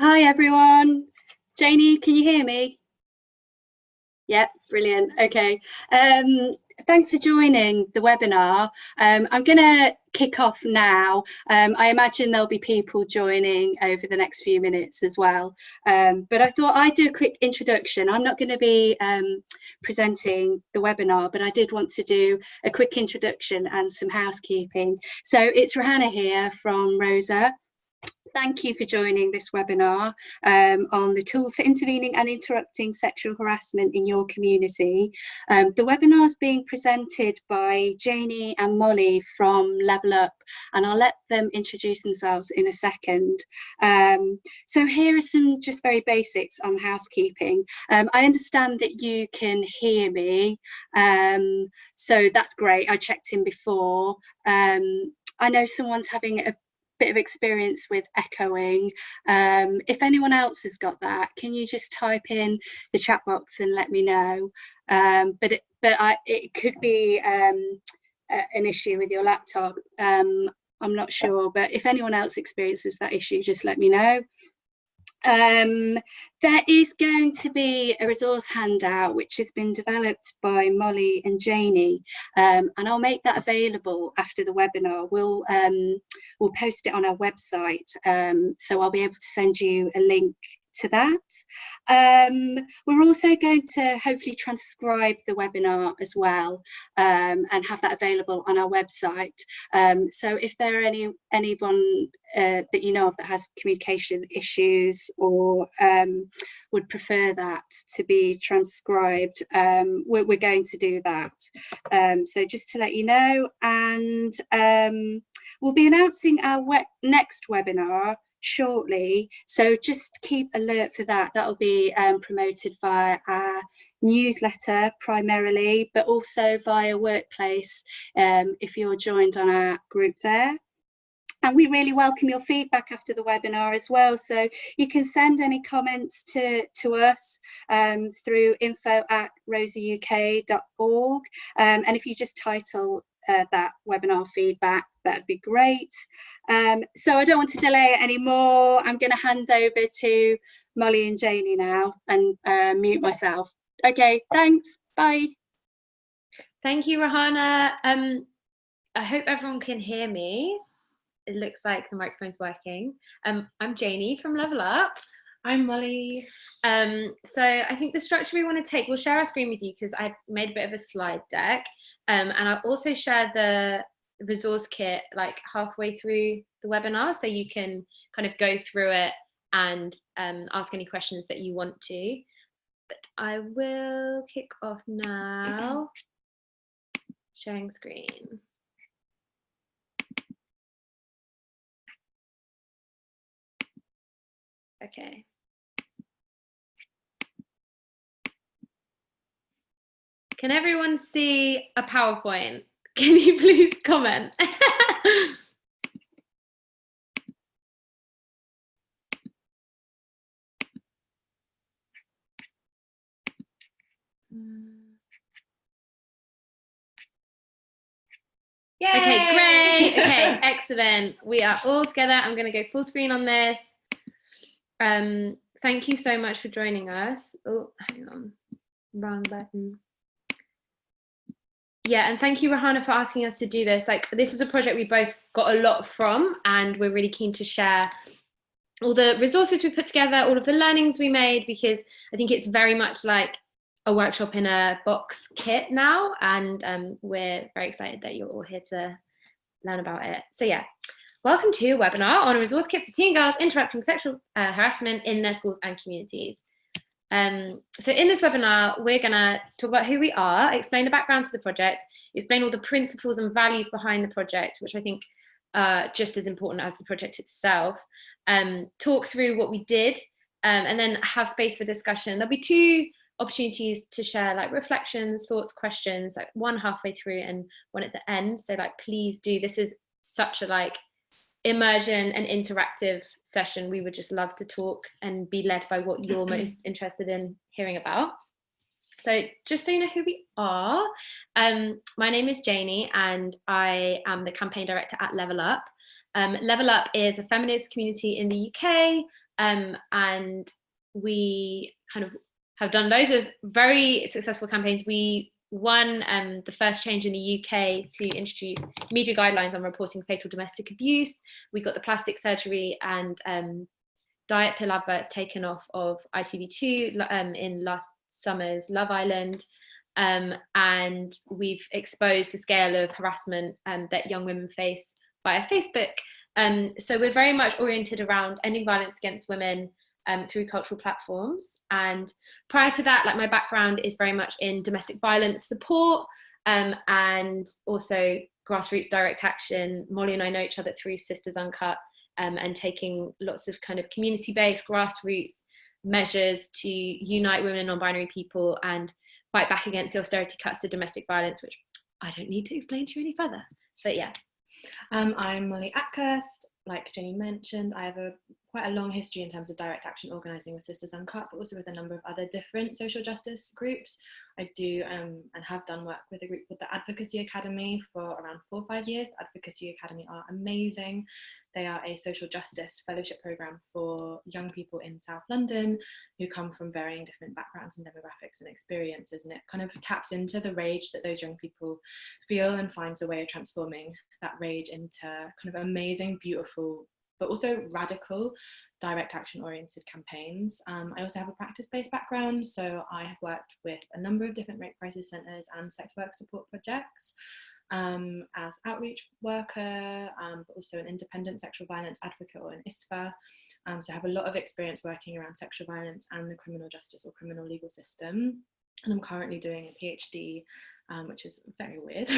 Hi everyone. Janie, can you hear me? Yeah, brilliant. Okay. Thanks for joining the webinar. I'm going to kick off now. I imagine there'll be people joining over the next few minutes as well. But I thought I'd do a quick introduction. I'm not going to be presenting the webinar, but I did want to do a quick introduction and some housekeeping. So it's Rohanna here from Rosa. Thank you for joining this webinar on the tools for intervening and interrupting sexual harassment in your community. The webinar is being presented by Janie and Molly from Level Up, and I'll let them introduce themselves in a second. So here are some just very basics on housekeeping. I understand that you can hear me, so that's great. I checked in before. I know someone's having a bit of experience with echoing. If anyone else has got that, can you just type in the chat box and let me know? But it could be an issue with your laptop. I'm not sure, but if anyone else experiences that issue, just let me know. There is going to be a resource handout which has been developed by Molly and Janie, and I'll make that available after the webinar. We'll post it on our website, so I'll be able to send you a link to that. We're also going to hopefully transcribe the webinar as well, and have that available on our website. So if there are anyone that you know of that has communication issues or would prefer that to be transcribed, we're going to do that. So just to let you know, and we'll be announcing our next webinar shortly, so just keep alert for that. That'll be promoted via our newsletter primarily, but also via Workplace if you're joined on our group there. And we really welcome your feedback after the webinar as well, so you can send any comments to us through info@rosauk.org, and if you just title that webinar feedback, that'd be great. So I don't want to delay it anymore. I'm going to hand over to Molly and Janie now and mute myself. Okay, thanks. Bye. Thank you, Rohanna. I hope everyone can hear me. It looks like the microphone's working. I'm Janie from Level Up. I'm Molly. So I think the structure we want to take, we'll share our screen with you because I made a bit of a slide deck, and I'll also share the resource kit like halfway through the webinar, so you can kind of go through it and ask any questions that you want to. But I will kick off now. Sharing screen. Okay. Can everyone see a PowerPoint? Can you please comment? Yay! Okay, great. Okay, excellent. We are all together. I'm going to go full screen on this. Thank you so much for joining us. Oh, hang on. Wrong button. Yeah, and thank you, Rohanna, for asking us to do this. Like, this is a project we both got a lot from, and we're really keen to share all the resources we put together, all of the learnings we made, because I think it's very much like a workshop in a box kit now, and we're very excited that you're all here to learn about it. So yeah, welcome to a webinar on a resource kit for teen girls interrupting sexual harassment in their schools and communities. So in this webinar, we're going to talk about who we are, explain the background to the project, explain all the principles and values behind the project, which I think are just as important as the project itself, talk through what we did, and then have space for discussion. There'll be two opportunities to share like reflections, thoughts, questions, like one halfway through and one at the end. So like, please do, this is such a like immersion and interactive session. We would just love to talk and be led by what you're most interested in hearing about. So just so you know who we are, my name is Janie and I am the campaign director at Level Up. Level Up is a feminist community in the UK and we kind of have done loads of very successful campaigns. We won the first change in the UK to introduce media guidelines on reporting fatal domestic abuse. We got the plastic surgery and diet pill adverts taken off of ITV2 in last summer's Love Island. And we've exposed the scale of harassment that young women face via Facebook. So we're very much oriented around ending violence against women through cultural platforms. And prior to that, like, my background is very much in domestic violence support and also grassroots direct action. Molly and I know each other through Sisters Uncut, and taking lots of kind of community-based grassroots measures to unite women and non-binary people and fight back against the austerity cuts to domestic violence, which I don't need to explain to you any further. But yeah. I'm Molly Atkhurst. Like Jenny mentioned, I have quite a long history in terms of direct action organising with Sisters Uncut, but also with a number of other different social justice groups. I do and have done work with a group called the Advocacy Academy for around 4 or 5 years. The Advocacy Academy are amazing. They are a social justice fellowship programme for young people in South London who come from varying different backgrounds and demographics and experiences, and it kind of taps into the rage that those young people feel and finds a way of transforming that rage into kind of amazing, beautiful, but also radical direct action oriented campaigns. I also have a practice-based background, so I have worked with a number of different rape crisis centres and sex work support projects as outreach worker, but also an independent sexual violence advocate or an ISFA. So I have a lot of experience working around sexual violence and the criminal justice or criminal legal system. And I'm currently doing a PhD, which is very weird,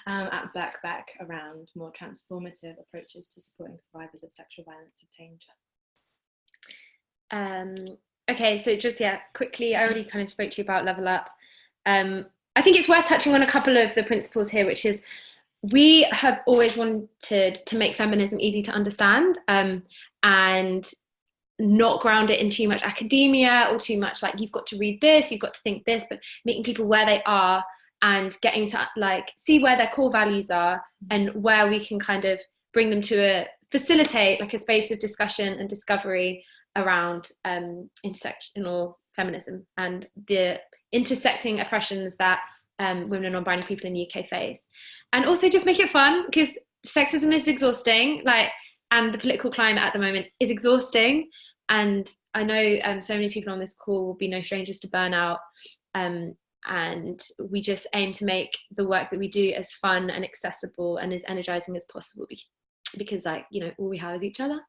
at Birkbeck around more transformative approaches to supporting survivors of sexual violence obtain justice. Okay, so just, yeah, quickly, I already kind of spoke to you about Level Up. I think it's worth touching on a couple of the principles here, which is we have always wanted to make feminism easy to understand and not ground it in too much academia or too much like, you've got to read this, you've got to think this, but meeting people where they are and getting to like see where their core values are and where we can kind of bring them to facilitate like a space of discussion and discovery around intersectional feminism and the intersecting oppressions that women and non-binary people in the UK face. And also just make it fun, because sexism is exhausting, like, and the political climate at the moment is exhausting. And I know so many people on this call will be no strangers to burnout. And we just aim to make the work that we do as fun and accessible and as energizing as possible, because like, you know, all we have is each other.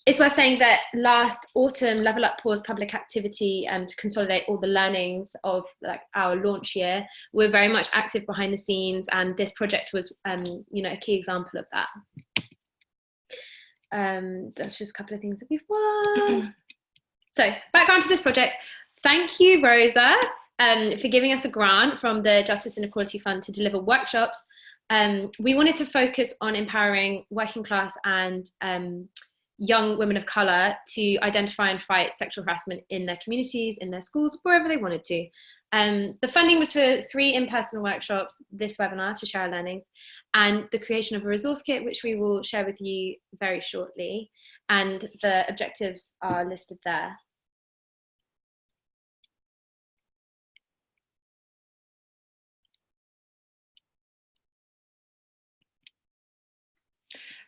It's worth saying that last autumn, Level Up paused public activity to consolidate all the learnings of like our launch year. We're very much active behind the scenes, and this project was, you know, a key example of that. That's just a couple of things that we've won. So background to this project. Thank you, Rosa, for giving us a grant from the Justice and Equality Fund to deliver workshops. We wanted to focus on empowering working class and young women of colour to identify and fight sexual harassment in their communities, in their schools, wherever they wanted to. The funding was for 3 in-person workshops, this webinar to share our learnings, and the creation of a resource kit, which we will share with you very shortly. And the objectives are listed there.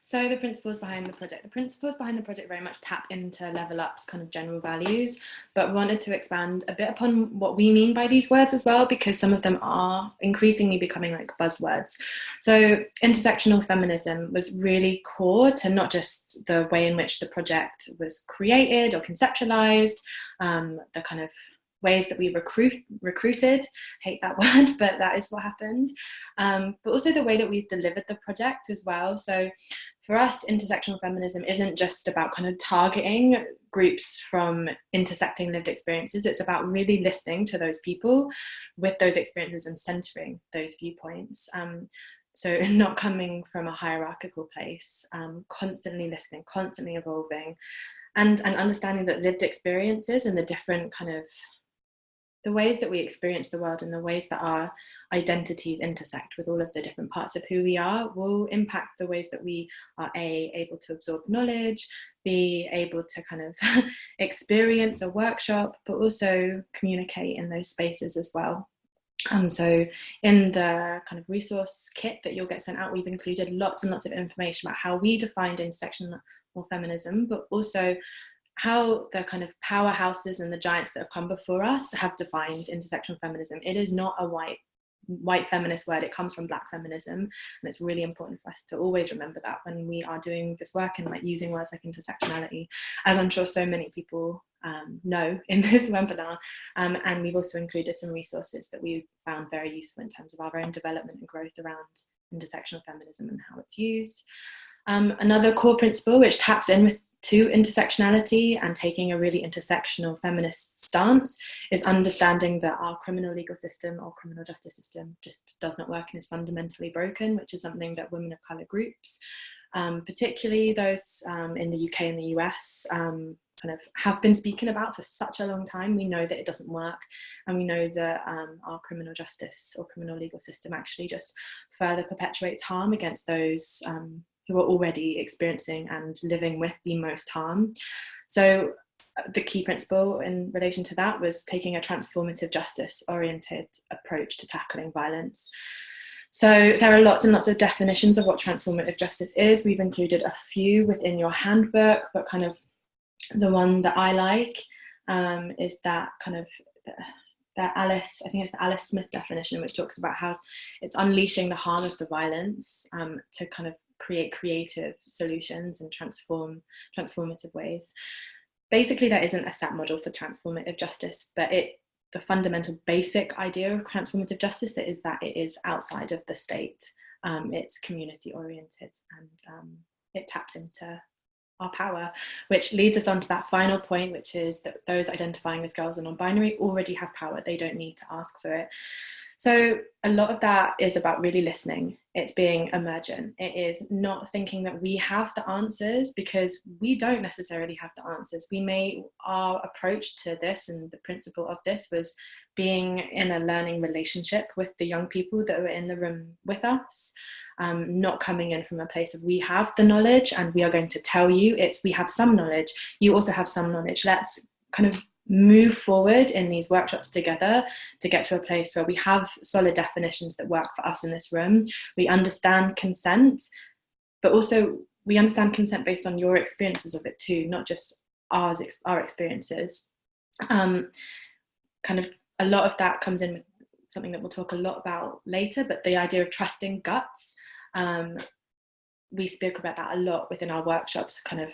So the principles behind the project very much tap into Level Up's kind of general values, but we wanted to expand a bit upon what we mean by these words as well, because some of them are increasingly becoming like buzzwords. So intersectional feminism was really core to not just the way in which the project was created or conceptualized, the kind of ways that we recruited, hate that word, but that is what happened, but also the way that we've delivered the project as well. So for us, intersectional feminism isn't just about kind of targeting groups from intersecting lived experiences. It's about really listening to those people with those experiences and centering those viewpoints. So not coming from a hierarchical place, constantly listening, constantly evolving, and understanding that lived experiences and the different kind of the ways that we experience the world and the ways that our identities intersect with all of the different parts of who we are will impact the ways that we are able to absorb knowledge, be able to kind of experience a workshop, but also communicate in those spaces as well. So in the kind of resource kit that you'll get sent out, we've included lots and lots of information about how we defined intersectional feminism, but also how the kind of powerhouses and the giants that have come before us have defined intersectional feminism. It is not a white feminist word, it comes from Black feminism, and it's really important for us to always remember that when we are doing this work and like using words like intersectionality, as I'm sure so many people know in this webinar. And we've also included some resources that we found very useful in terms of our own development and growth around intersectional feminism and how it's used. Another core principle which taps in to intersectionality and taking a really intersectional feminist stance is understanding that our criminal legal system or criminal justice system just does not work and is fundamentally broken, which is something that women of colour groups, particularly those in the UK and the US, kind of have been speaking about for such a long time. We know that it doesn't work, and we know that our criminal justice or criminal legal system actually just further perpetuates harm against those who are already experiencing and living with the most harm. So the key principle in relation to that was taking a transformative justice oriented approach to tackling violence. So there are lots and lots of definitions of what transformative justice is. We've included a few within your handbook, but kind of the one that I like is that kind of I think it's the Alice Smith definition, which talks about how it's unleashing the harm of the violence to kind of create creative solutions and transformative ways. Basically, there isn't a set model for transformative justice, but the fundamental basic idea of transformative justice is that it is outside of the state. It's community oriented, and it taps into our power, which leads us on to that final point, which is that those identifying as girls or non-binary already have power. They don't need to ask for it. So a lot of that is about really listening. It's being emergent. It is not thinking that we have the answers, because we don't necessarily have the answers. Our approach to this and the principle of this was being in a learning relationship with the young people that were in the room with us. Not coming in from a place of we have the knowledge and we are going to tell you. It's we have some knowledge, you also have some knowledge. Let's kind of move forward in these workshops together to get to a place where we have solid definitions that work for us in this room. We understand consent, but also we understand consent based on your experiences of it too, not just our experiences. Kind of a lot of that comes in with something that we'll talk a lot about later, but the idea of trusting guts. We spoke about that a lot within our workshops, kind of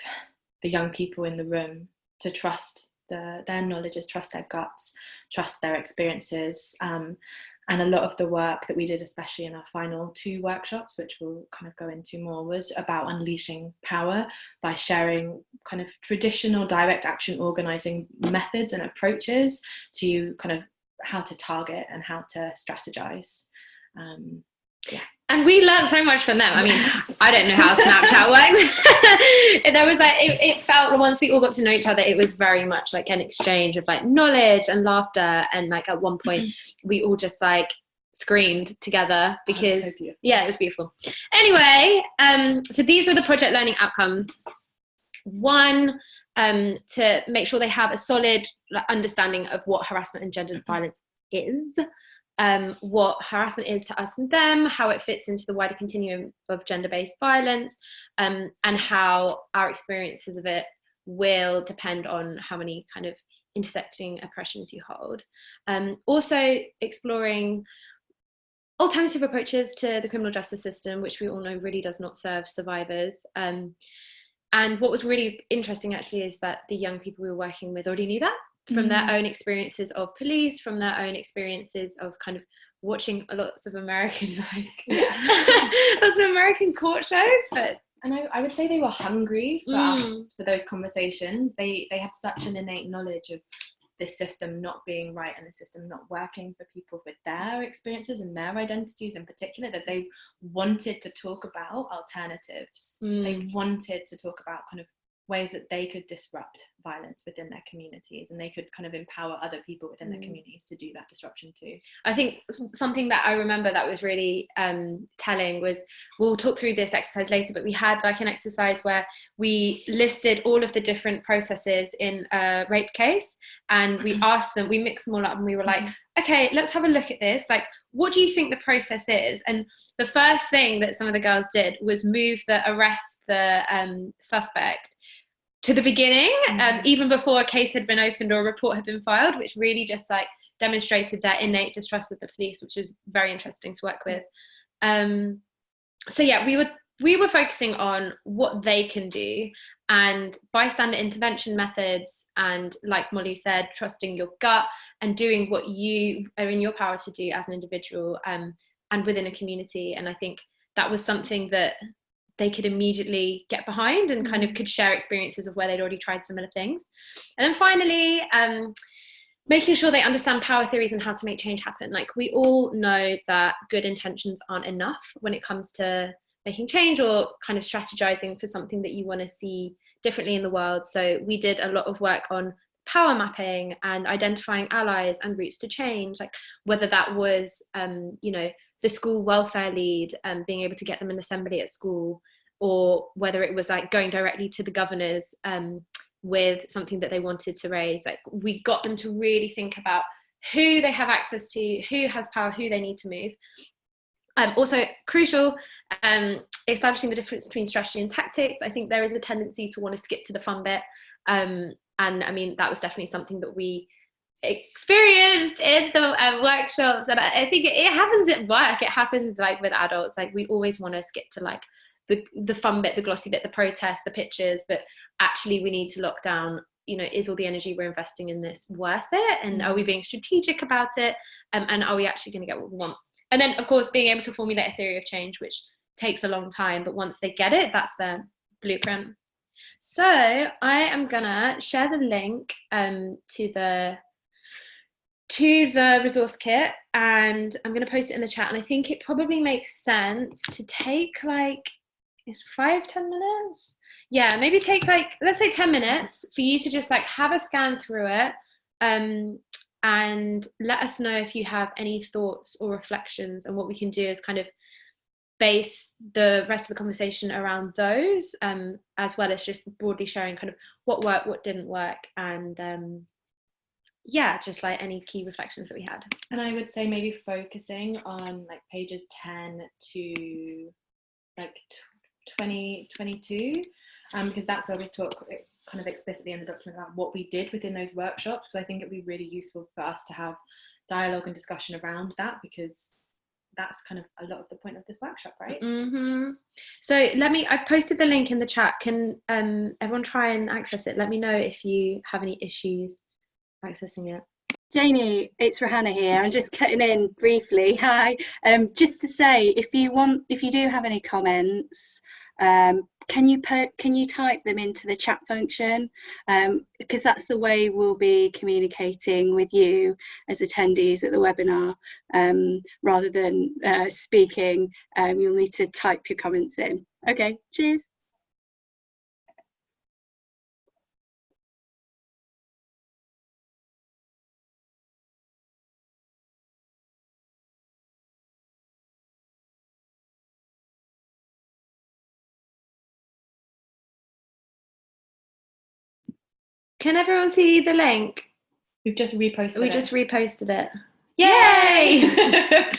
the young people in the room, to trust their knowledges, trust their guts, trust their experiences. And a lot of the work that we did, especially in our final 2 workshops, which we'll kind of go into more, was about unleashing power by sharing kind of traditional direct action organising methods and approaches to kind of how to target and how to strategize. And we learned so much from them. I mean, I don't know how Snapchat works. There was like, it felt, once we all got to know each other, it was very much like an exchange of like knowledge and laughter. And like at one point we all just like screamed together because so yeah, it was beautiful. Anyway, so these are the project learning outcomes. One, to make sure they have a solid understanding of what harassment and gender violence is. What harassment is to us and them, how it fits into the wider continuum of gender-based violence, and how our experiences of it will depend on how many kind of intersecting oppressions you hold. Also exploring alternative approaches to the criminal justice system, which we all know really does not serve survivors. And what was really interesting actually is that the young people we were working with already knew that, from their own experiences of police, from their own experiences of kind of watching lots of American lots of American court shows. But I would say they were hungry for us, for those conversations. They had such an innate knowledge of this system not being right and the system not working for people with their experiences and their identities in particular, that they wanted to talk about alternatives. They wanted to talk about kind of ways that they could disrupt violence within their communities, and they could kind of empower other people within their communities to do that disruption too. I think something that I remember that was really telling was, we'll talk through this exercise later, but we had like an exercise where we listed all of the different processes in a rape case, and we asked them, we mixed them all up, and we were like, okay, let's have a look at this. Like, what do you think the process is? And the first thing that some of the girls did was move the arrest the suspect to the beginning, even before a case had been opened or a report had been filed, which really just like demonstrated their innate distrust of the police, which was very interesting to work with. So yeah, we were focusing on what they can do, and bystander intervention methods, and like Molly said, trusting your gut and doing what you are in your power to do as an individual and within a community. And I think that was something that they could immediately get behind, and kind of could share experiences of where they'd already tried similar things. And then finally, making sure they understand power theories and how to make change happen. Like, we all know that good intentions aren't enough when it comes to making change or kind of strategizing for something that you want to see differently in the world. So we did a lot of work on power mapping and identifying allies and routes to change, like whether that was the school welfare lead and being able to get them an assembly at school, or whether it was like going directly to the governors with something that they wanted to raise. Like, we got them to really think about who they have access to, who has power, who they need to move. Also crucial, establishing the difference between strategy and tactics. I think there is a tendency to want to skip to the fun bit, and I mean, that was definitely something that we experienced in the workshops, and I think it happens at work, it happens like with adults. Like, we always want to skip to like the fun bit, the glossy bit, the protest, the pictures, but actually we need to lock down, is all the energy we're investing in this worth it, and are we being strategic about it, and are we actually going to get what we want? And then of course being able to formulate a theory of change, which takes a long time, but once they get it, that's their blueprint. So I am gonna share the link to the resource kit, and I'm going to post it in the chat. And I think it probably makes sense to take like 5-10 minutes. Yeah, maybe take like, let's say 10 minutes for you to just like have a scan through it, and let us know if you have any thoughts or reflections. And what we can do is kind of base the rest of the conversation around those, as well as just broadly sharing kind of what worked, what didn't work, and yeah, just like any key reflections that we had. And I would say maybe focusing on like pages 10 to like 22, because that's where we talk kind of explicitly in the document about what we did within those workshops, because I think it'd be really useful for us to have dialogue and discussion around that, because that's kind of a lot of the point of this workshop, right? So I've posted the link in the chat. Can everyone try and access it? Let me know if you have any issues accessing it. Janie, it's Rohanna here. I'm just cutting in briefly. Hi. Just to say, if you do have any comments, can you type them into the chat function, because that's the way we'll be communicating with you as attendees at the webinar, rather than speaking. You'll need to type your comments in. Okay, cheers. Can everyone see the link? We've just reposted it. We just reposted it. Yay!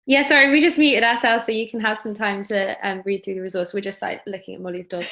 Yeah, sorry, we just muted ourselves so you can have some time to read through the resource. We're just like looking at Molly's dog.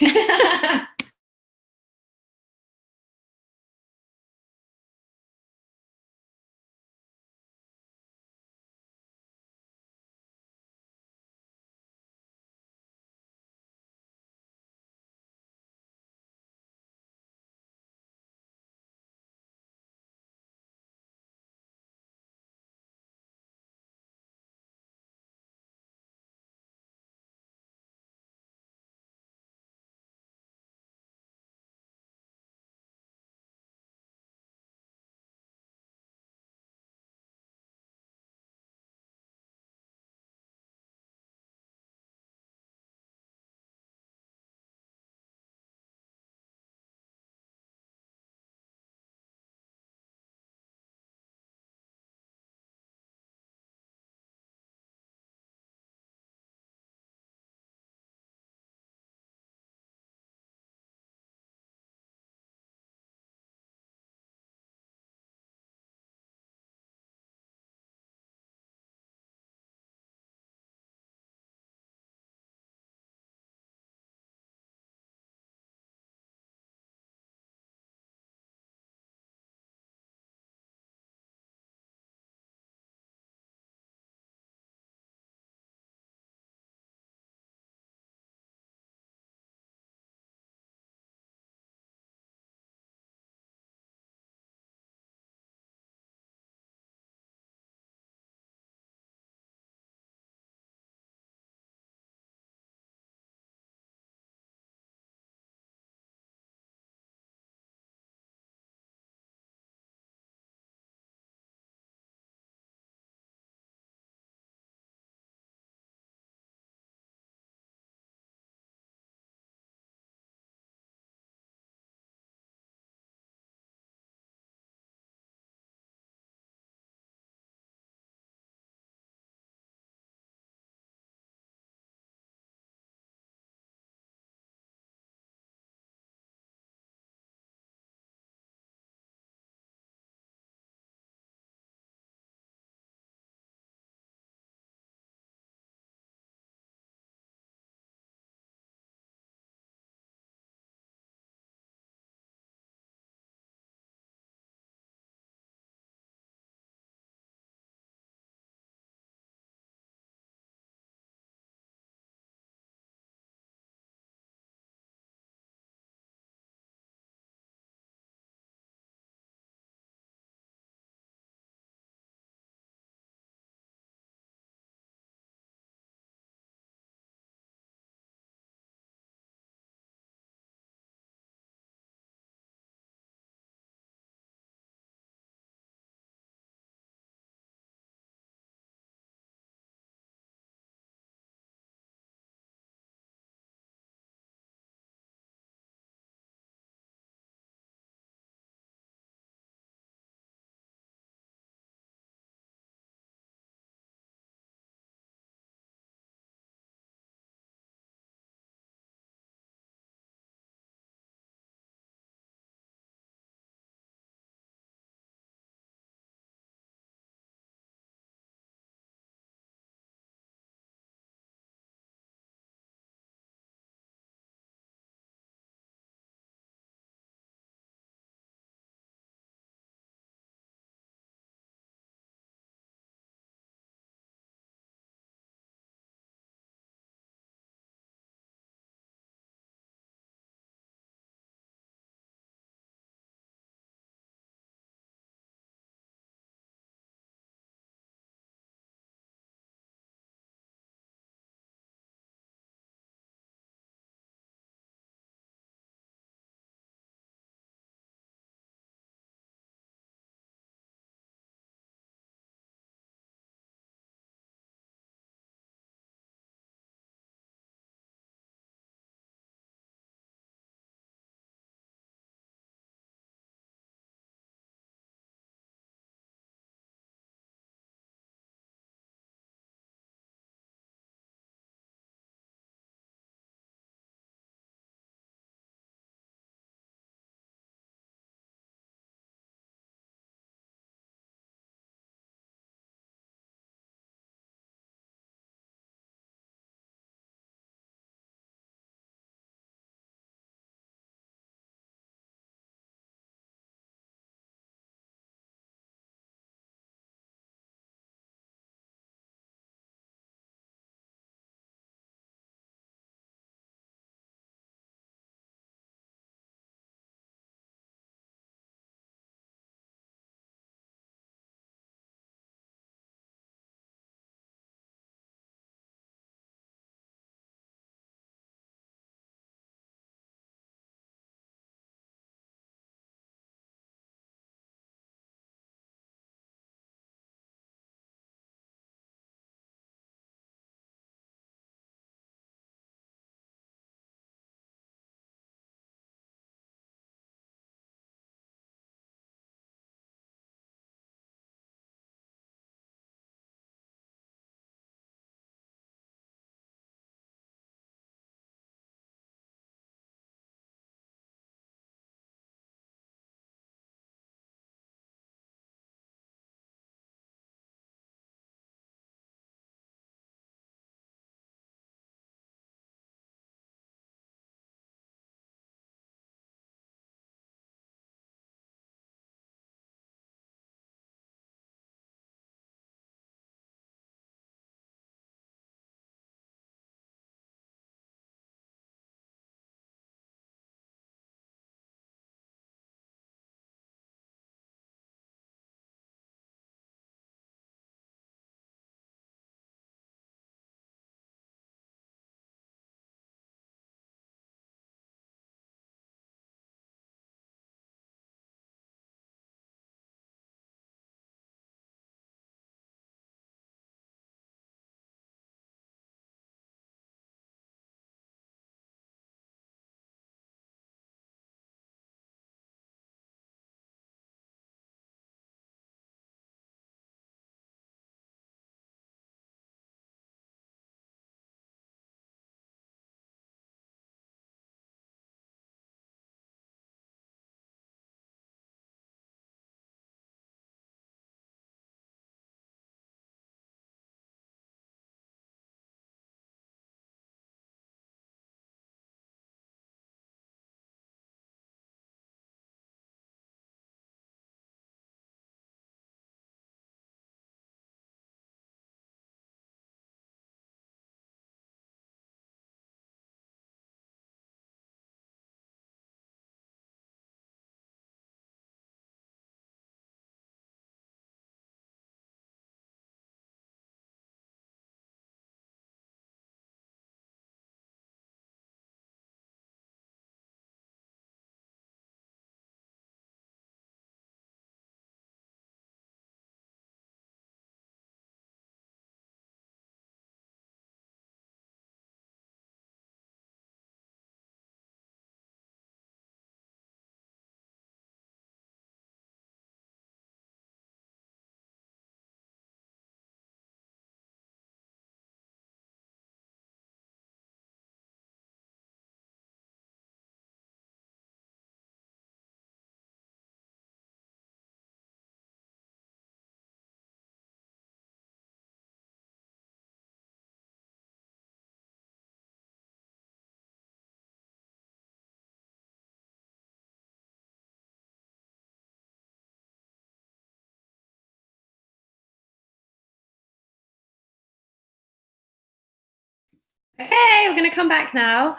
Okay, we're going to come back now.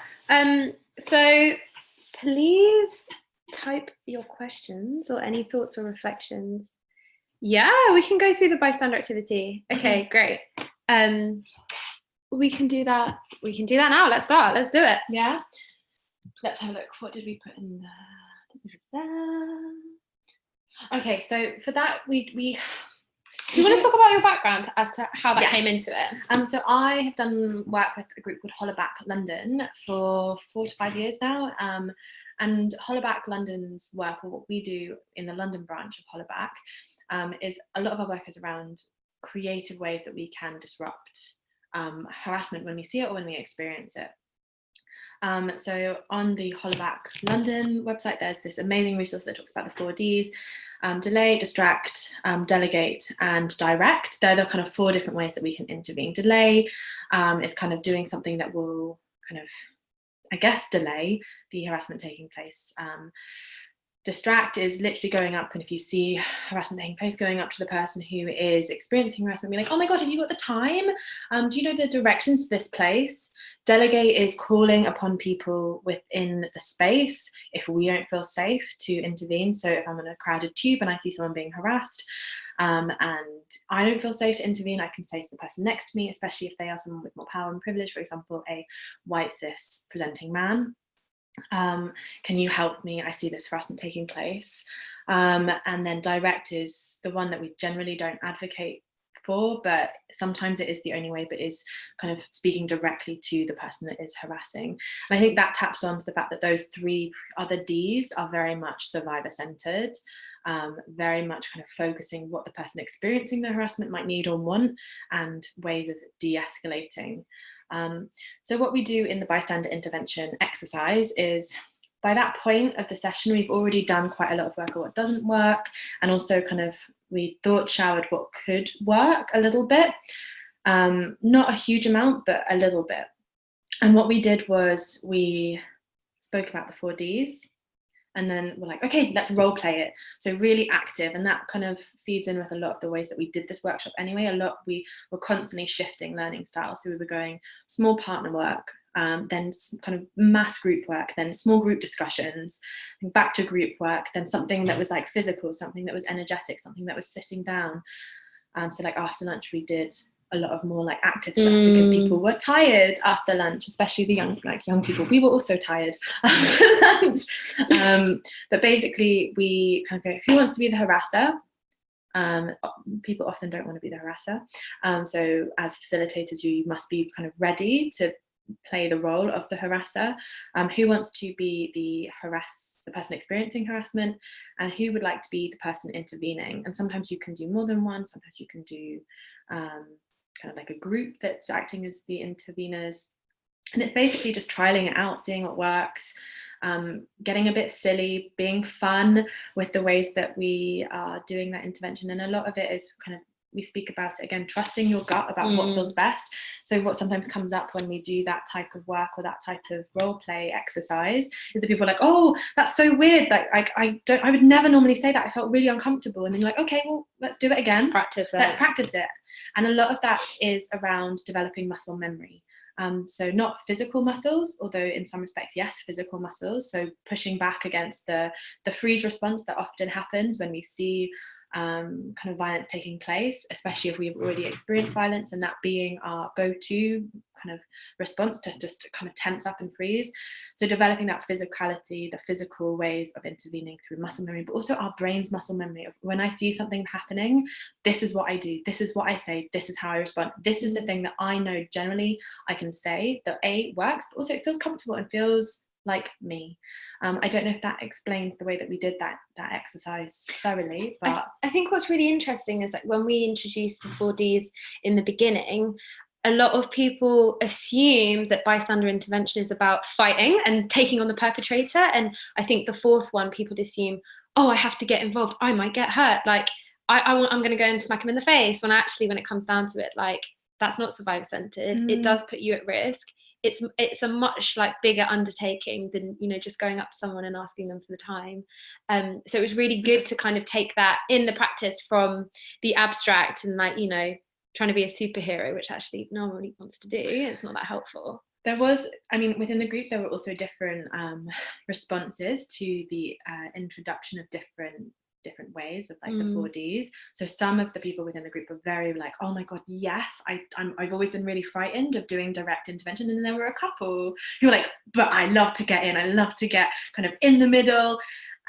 So please type your questions or any thoughts or reflections. Yeah, we can go through the bystander activity. Okay, great. We can do that. We can do that now. Let's start. Let's do it. Yeah. Let's have a look. What did we put in there? Okay, so for that, we do you want to talk about your background as to how that came into it? So I have done work with a group called Hollaback London for 4 to 5 years now. And Hollaback London's work, or what we do in the London branch of Hollaback, is a lot of our work is around creative ways that we can disrupt harassment when we see it or when we experience it. So on the Hollaback London website, there's this amazing resource that talks about the 4 Ds: delay, distract, delegate, and direct. They're the kind of 4 different ways that we can intervene. Delay is kind of doing something that will kind of, I guess, delay the harassment taking place. Distract is literally going up, and if you see harassment taking place, going up to the person who is experiencing harassment, be like, oh my God, have you got the time? Do you know the directions to this place? Delegate is calling upon people within the space if we don't feel safe to intervene. So if I'm in a crowded tube and I see someone being harassed, and I don't feel safe to intervene, I can say to the person next to me, especially if they are someone with more power and privilege, for example, a white cis presenting man, can you help me? I see this harassment taking place. And then direct is the one that we generally don't advocate for, but sometimes it is the only way, but is kind of speaking directly to the person that is harassing. And I think that taps on to the fact that those 3 other Ds are very much survivor centered, very much kind of focusing what the person experiencing the harassment might need or want, and ways of de-escalating. So what we do in the bystander intervention exercise is, by that point of the session, we've already done quite a lot of work on what doesn't work, and also kind of we thought showered what could work a little bit, not a huge amount, but a little bit. And what we did was we spoke about the 4 Ds, and then we're like, okay, let's role play it. So really active, and that kind of feeds in with a lot of the ways that we did this workshop anyway. We were constantly shifting learning styles. So we were going small partner work, then kind of mass group work, then small group discussions, back to group work, then something that was like physical, something that was energetic, something that was sitting down. So like after lunch, we did a lot of more like active stuff because people were tired after lunch, especially the young people. We were also tired after lunch. But basically we kind of go, who wants to be the harasser? People often don't want to be the harasser. So as facilitators, you must be kind of ready to play the role of the harasser. Who wants to be the person experiencing harassment, and who would like to be the person intervening? And sometimes you can do more than one. Sometimes you can do kind of like a group that's acting as the interveners, and it's basically just trialing it out, seeing what works, getting a bit silly, being fun with the ways that we are doing that intervention. And a lot of it is kind of, we speak about it again, trusting your gut about what feels best. So what sometimes comes up when we do that type of work or that type of role play exercise is that people are like, oh, that's so weird, like I would never normally say that, I felt really uncomfortable. And then you're like, okay, well, let's do it again, let's practice it. And a lot of that is around developing muscle memory. So not physical muscles, although in some respects, yes, physical muscles. So pushing back against the freeze response that often happens when we see kind of violence taking place, especially if we've already experienced violence, and that being our go-to kind of response to just kind of tense up and freeze. So developing that physicality, the physical ways of intervening through muscle memory, but also our brain's muscle memory of, when I see something happening, this is what I do, this is what I say, this is how I respond, this is the thing that I know generally I can say that A, works, but also it feels comfortable and feels like me. I don't know if that explains the way that we did that exercise thoroughly, but I think what's really interesting is that when we introduced the 4 Ds in the beginning, a lot of people assume that bystander intervention is about fighting and taking on the perpetrator. And I think the 4th one, people assume, oh, I have to get involved, I might get hurt, like I'm going to go and smack him in the face, when actually, when it comes down to it, like that's not survivor centered. It does put you at risk. It's a much like bigger undertaking than, you know, just going up to someone and asking them for the time. So it was really good to kind of take that in the practice from the abstract and, like, you know, trying to be a superhero, which actually no one really wants to do. It's not that helpful. There was, I mean, within the group, there were also different responses to the introduction of different ways of like the 4Ds. So some of the people within the group were very like, oh my God, yes, I've always been really frightened of doing direct intervention. And then there were a couple who were like, but I love to get in, I love to get kind of in the middle.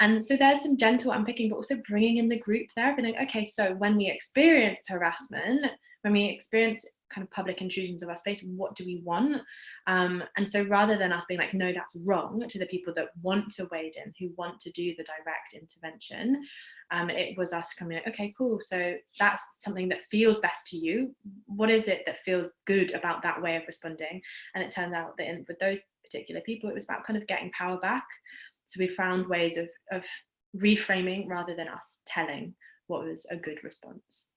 And so there's some gentle unpicking, but also bringing in the group there, being like, okay, so when we experience harassment, when we experience kind of public intrusions of our space, what do we want? And so rather than us being like, no, that's wrong, to the people that want to wade in, who want to do the direct intervention, it was us coming like, okay, cool, so that's something that feels best to you. What is it that feels good about that way of responding? And it turned out that with those particular people, it was about kind of getting power back. So we found ways of reframing rather than us telling what was a good response.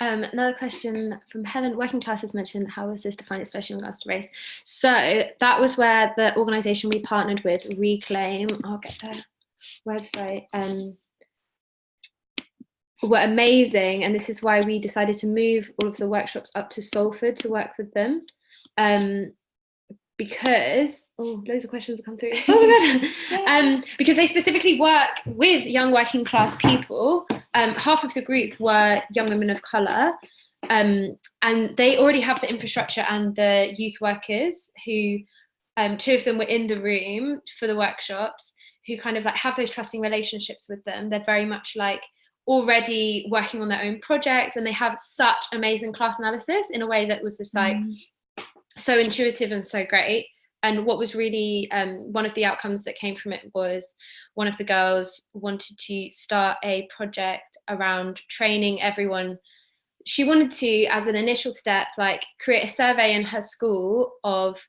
Another question from Helen. Working Class has mentioned, how was this defined, especially in regards to race? So that was where the organisation we partnered with, Reclaim, I'll get their website, were amazing. And this is why we decided to move all of the workshops up to Salford to work with them. Because, loads of questions have come through. Oh my God. Because they specifically work with young working class people. Half of the group were young women of colour, and they already have the infrastructure and the youth workers who, two of them were in the room for the workshops, who kind of like have those trusting relationships with them. They're very much like already working on their own projects, and they have such amazing class analysis in a way that was just like, so intuitive and so great. And what was really one of the outcomes that came from it was one of the girls wanted to start a project around training everyone. She wanted to, as an initial step, like create a survey in her school of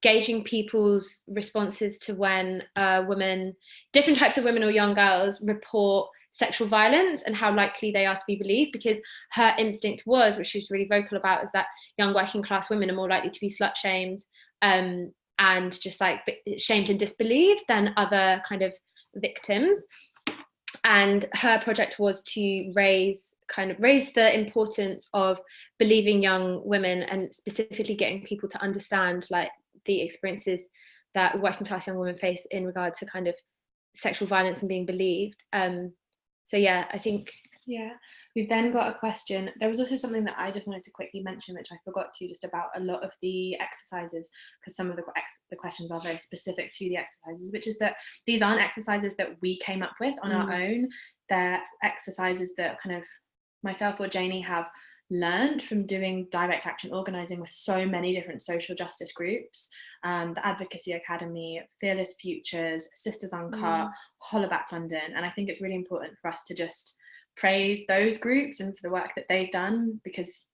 gauging people's responses to when women, different types of women or young girls, report sexual violence and how likely they are to be believed, because her instinct was, which she was really vocal about, is that young working class women are more likely to be slut shamed and just like shamed and disbelieved than other kind of victims. And her project was to raise the importance of believing young women, and specifically getting people to understand like the experiences that working class young women face in regard to kind of sexual violence and being believed. So yeah, I think. Yeah, we've then got a question. There was also something that I just wanted to quickly mention, which I forgot to, just about a lot of the exercises, because some of the questions are very specific to the exercises, which is that these aren't exercises that we came up with on our own. They're exercises that kind of myself or Janie have learned from doing direct action organising with so many different social justice groups, the Advocacy Academy, Fearless Futures, Sisters Uncut, Hollaback London. And I think it's really important for us to just praise those groups and for the work that they've done, because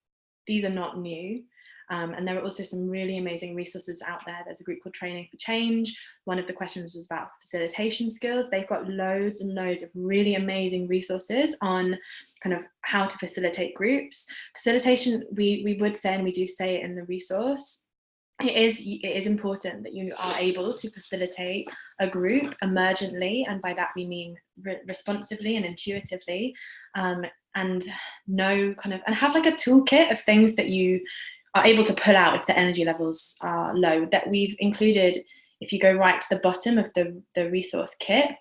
these are not new. And there are also some really amazing resources out there. There's a group called Training for Change. One of the questions was about facilitation skills. They've got loads and loads of really amazing resources on kind of how to facilitate groups. Facilitation, we would say, and we do say it in the resource, it is important that you are able to facilitate a group emergently, and by that we mean responsively and intuitively, and know kind of, and have like a toolkit of things that you are able to pull out if the energy levels are low, that we've included. If you go right to the bottom of the resource kit,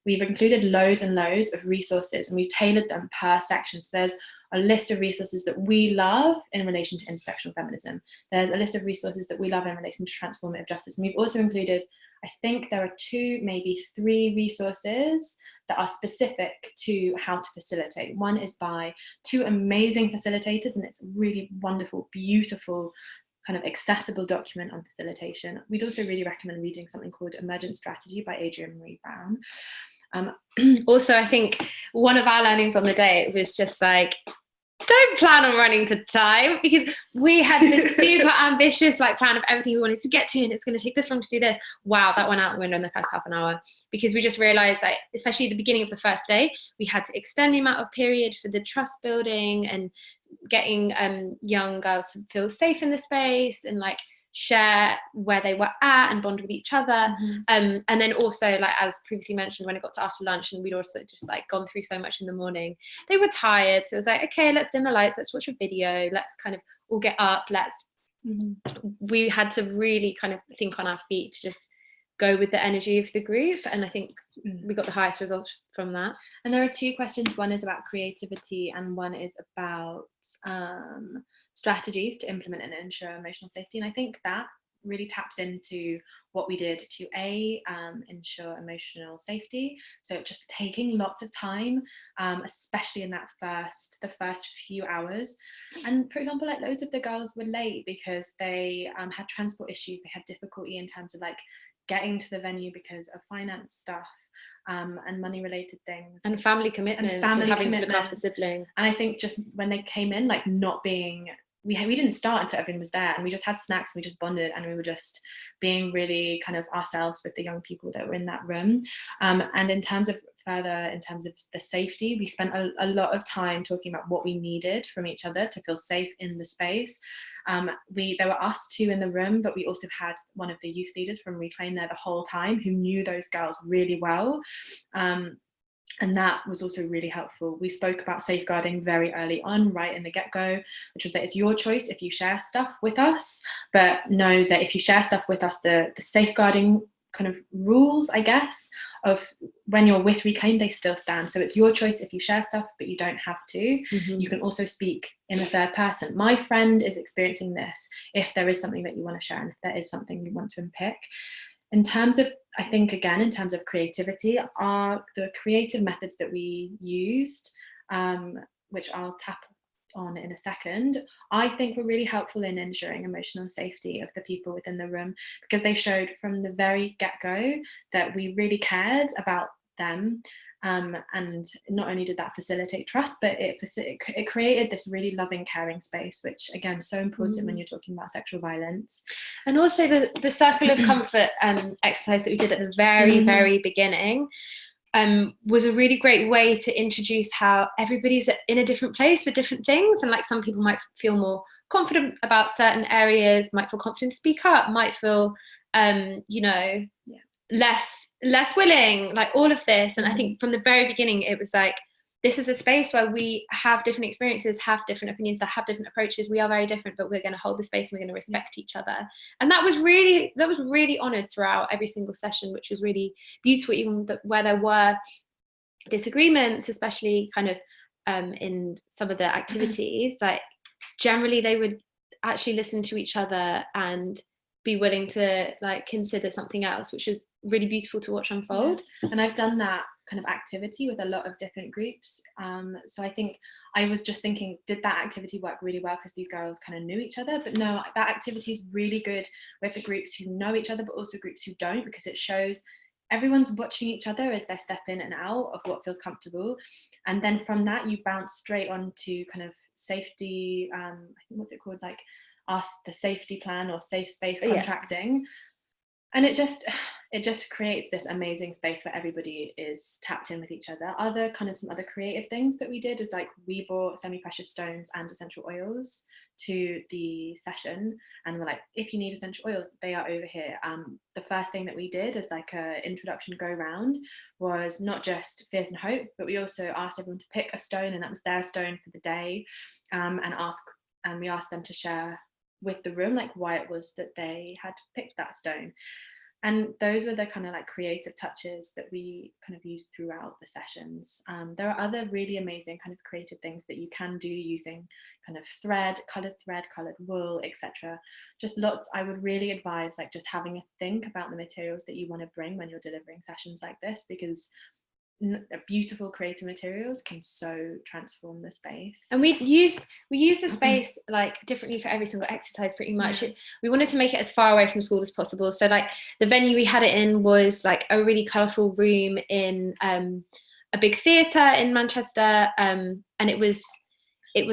we've included loads and loads of resources, and we've tailored them per section. So there's a list of resources that we love in relation to intersectional feminism. There's a list of resources that we love in relation to transformative justice. And we've also included, I think there are 2, maybe 3 resources that are specific to how to facilitate. One is by 2 amazing facilitators, and it's a really wonderful, beautiful, kind of accessible document on facilitation. We'd also really recommend reading something called Emergent Strategy by Adrienne Marie Brown. Also, I think one of our learnings on the day was just like, don't plan on running to time, because we had this super ambitious like plan of everything we wanted to get to, and it's going to take this long to do this. Wow, that went out the window in the first half an hour, because we just realized that, especially at the beginning of the first day, we had to extend the amount of period for the trust building and getting young girls to feel safe in the space, and like share where they were at and bond with each other. And then also, like as previously mentioned, when it got to after lunch and we'd also just like gone through so much in the morning, they were tired, so it was like, okay, let's dim the lights, let's watch a video, let's kind of all get up, let's we had to really kind of think on our feet to just go with the energy of the group, and I think we got the highest results from that. And there are two questions. One is about creativity and one is about strategies to implement and ensure emotional safety. And I think that really taps into what we did to ensure emotional safety. So just taking lots of time, especially in that the first few hours. And for example, like loads of the girls were late because they had transport issues. They had difficulty in terms of like getting to the venue because of finance stuff. And money related things and family commitments and having to look after siblings. And I think just when they came in, like not being, we didn't start until everyone was there, and we just had snacks and we just bonded, and we were just being really kind of ourselves with the young people that were in that room. And in terms of the safety, we spent a lot of time talking about what we needed from each other to feel safe in the space. There were us two in the room, but we also had one of the youth leaders from Reclaim there the whole time, who knew those girls really well. And that was also really helpful. We spoke about safeguarding very early on, right in the get-go, which was that it's your choice if you share stuff with us, but know that if you share stuff with us, the safeguarding kind of rules, I guess, of when you're with Reclaim, they still stand. So it's your choice if you share stuff, but you don't have to. You can also speak in the third person. My friend is experiencing this, if there is something that you want to share and if there is something you want to unpick. In terms of, I think, again, in terms of creativity, are the creative methods that we used, which I'll tap on in a second, I think were really helpful in ensuring emotional safety of the people within the room, because they showed from the very get-go that we really cared about them. And not only did that facilitate trust, but it created this really loving, caring space, which again, so important when you're talking about sexual violence. And also the circle of comfort exercise that we did at the very, very beginning was a really great way to introduce how everybody's in a different place for different things. And like some people might feel more confident about certain areas, might feel confident to speak up, might feel, less willing, like all of this. And I think from the very beginning, it was like, this is a space where we have different experiences, have different opinions, that have different approaches. We are very different, but we're going to hold the space and we're going to respect each other. And that was really honoured throughout every single session, which was really beautiful, even where there were disagreements, especially kind of in some of the activities. Like generally they would actually listen to each other and be willing to like consider something else, which was really beautiful to watch unfold. And I've done that kind of activity with a lot of different groups. So I think I was just thinking, did that activity work really well because these girls kind of knew each other? But no, that activity is really good with the groups who know each other, but also groups who don't, because it shows everyone's watching each other as they step in and out of what feels comfortable. And then from that, you bounce straight on to kind of safety, I think what's it called, like the safety plan or safe space contracting. And it just creates this amazing space where everybody is tapped in with each other. Some other creative things that we did is like we brought semi-precious stones and essential oils to the session, and we're like, if you need essential oils, they are over here. The first thing that we did as like a introduction go round was not just fears and hope, but we also asked everyone to pick a stone, and that was their stone for the day, and we asked them to share with the room like why it was that they had picked that stone. And those were the kind of like creative touches that we kind of used throughout the sessions. There are other really amazing kind of creative things that you can do using kind of thread, coloured wool, etc. Just lots. I would really advise like just having a think about the materials that you want to bring when you're delivering sessions like this, because beautiful creative materials can so transform the space. And we used the space like differently for every single exercise pretty much. We wanted to make it as far away from school as possible, so like the venue we had it in was like a really colourful room in a big theatre in Manchester, and it was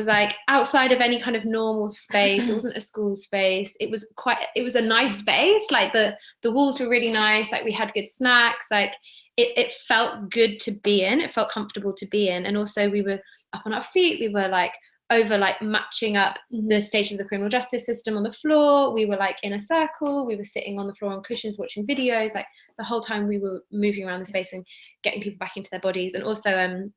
like outside of any kind of normal space. It wasn't a school space. It was a nice space. Like the walls were really nice. Like we had good snacks. Like it felt good to be in. It felt comfortable to be in. And also we were up on our feet. We were like over like matching up the stages of the criminal justice system on the floor. We were like in a circle, we were sitting on the floor on cushions watching videos, like the whole time we were moving around the space and getting people back into their bodies. And also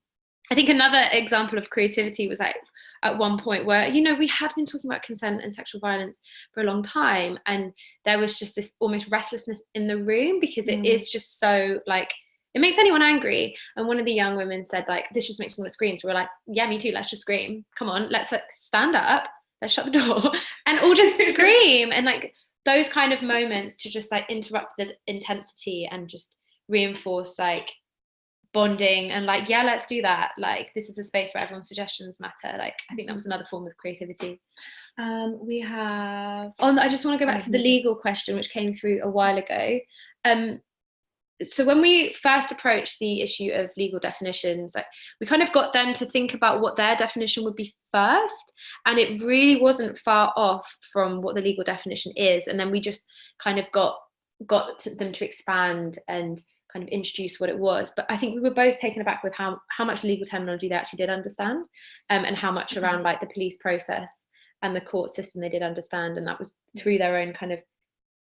I think another example of creativity was like at one point where, you know, we had been talking about consent and sexual violence for a long time, and there was just this almost restlessness in the room because it is just so like, it makes anyone angry. And one of the young women said like, this just makes me want to scream. So we're like, yeah, me too, let's just scream. Come on, let's like stand up, let's shut the door and all just scream. And like those kind of moments to just like interrupt the intensity and just reinforce like bonding and like, yeah, let's do that. Like this is a space where everyone's suggestions matter. Like I think that was another form of creativity. We have I just want to go back to the legal question, which came through a while ago. So when we first approached the issue of legal definitions, like we kind of got them to think about what their definition would be first, and it really wasn't far off from what the legal definition is. And then we just kind of got them to expand and kind of introduce what it was. But I think we were both taken aback with how much legal terminology they actually did understand, and how much around like the police process and the court system they did understand, and that was through their own kind of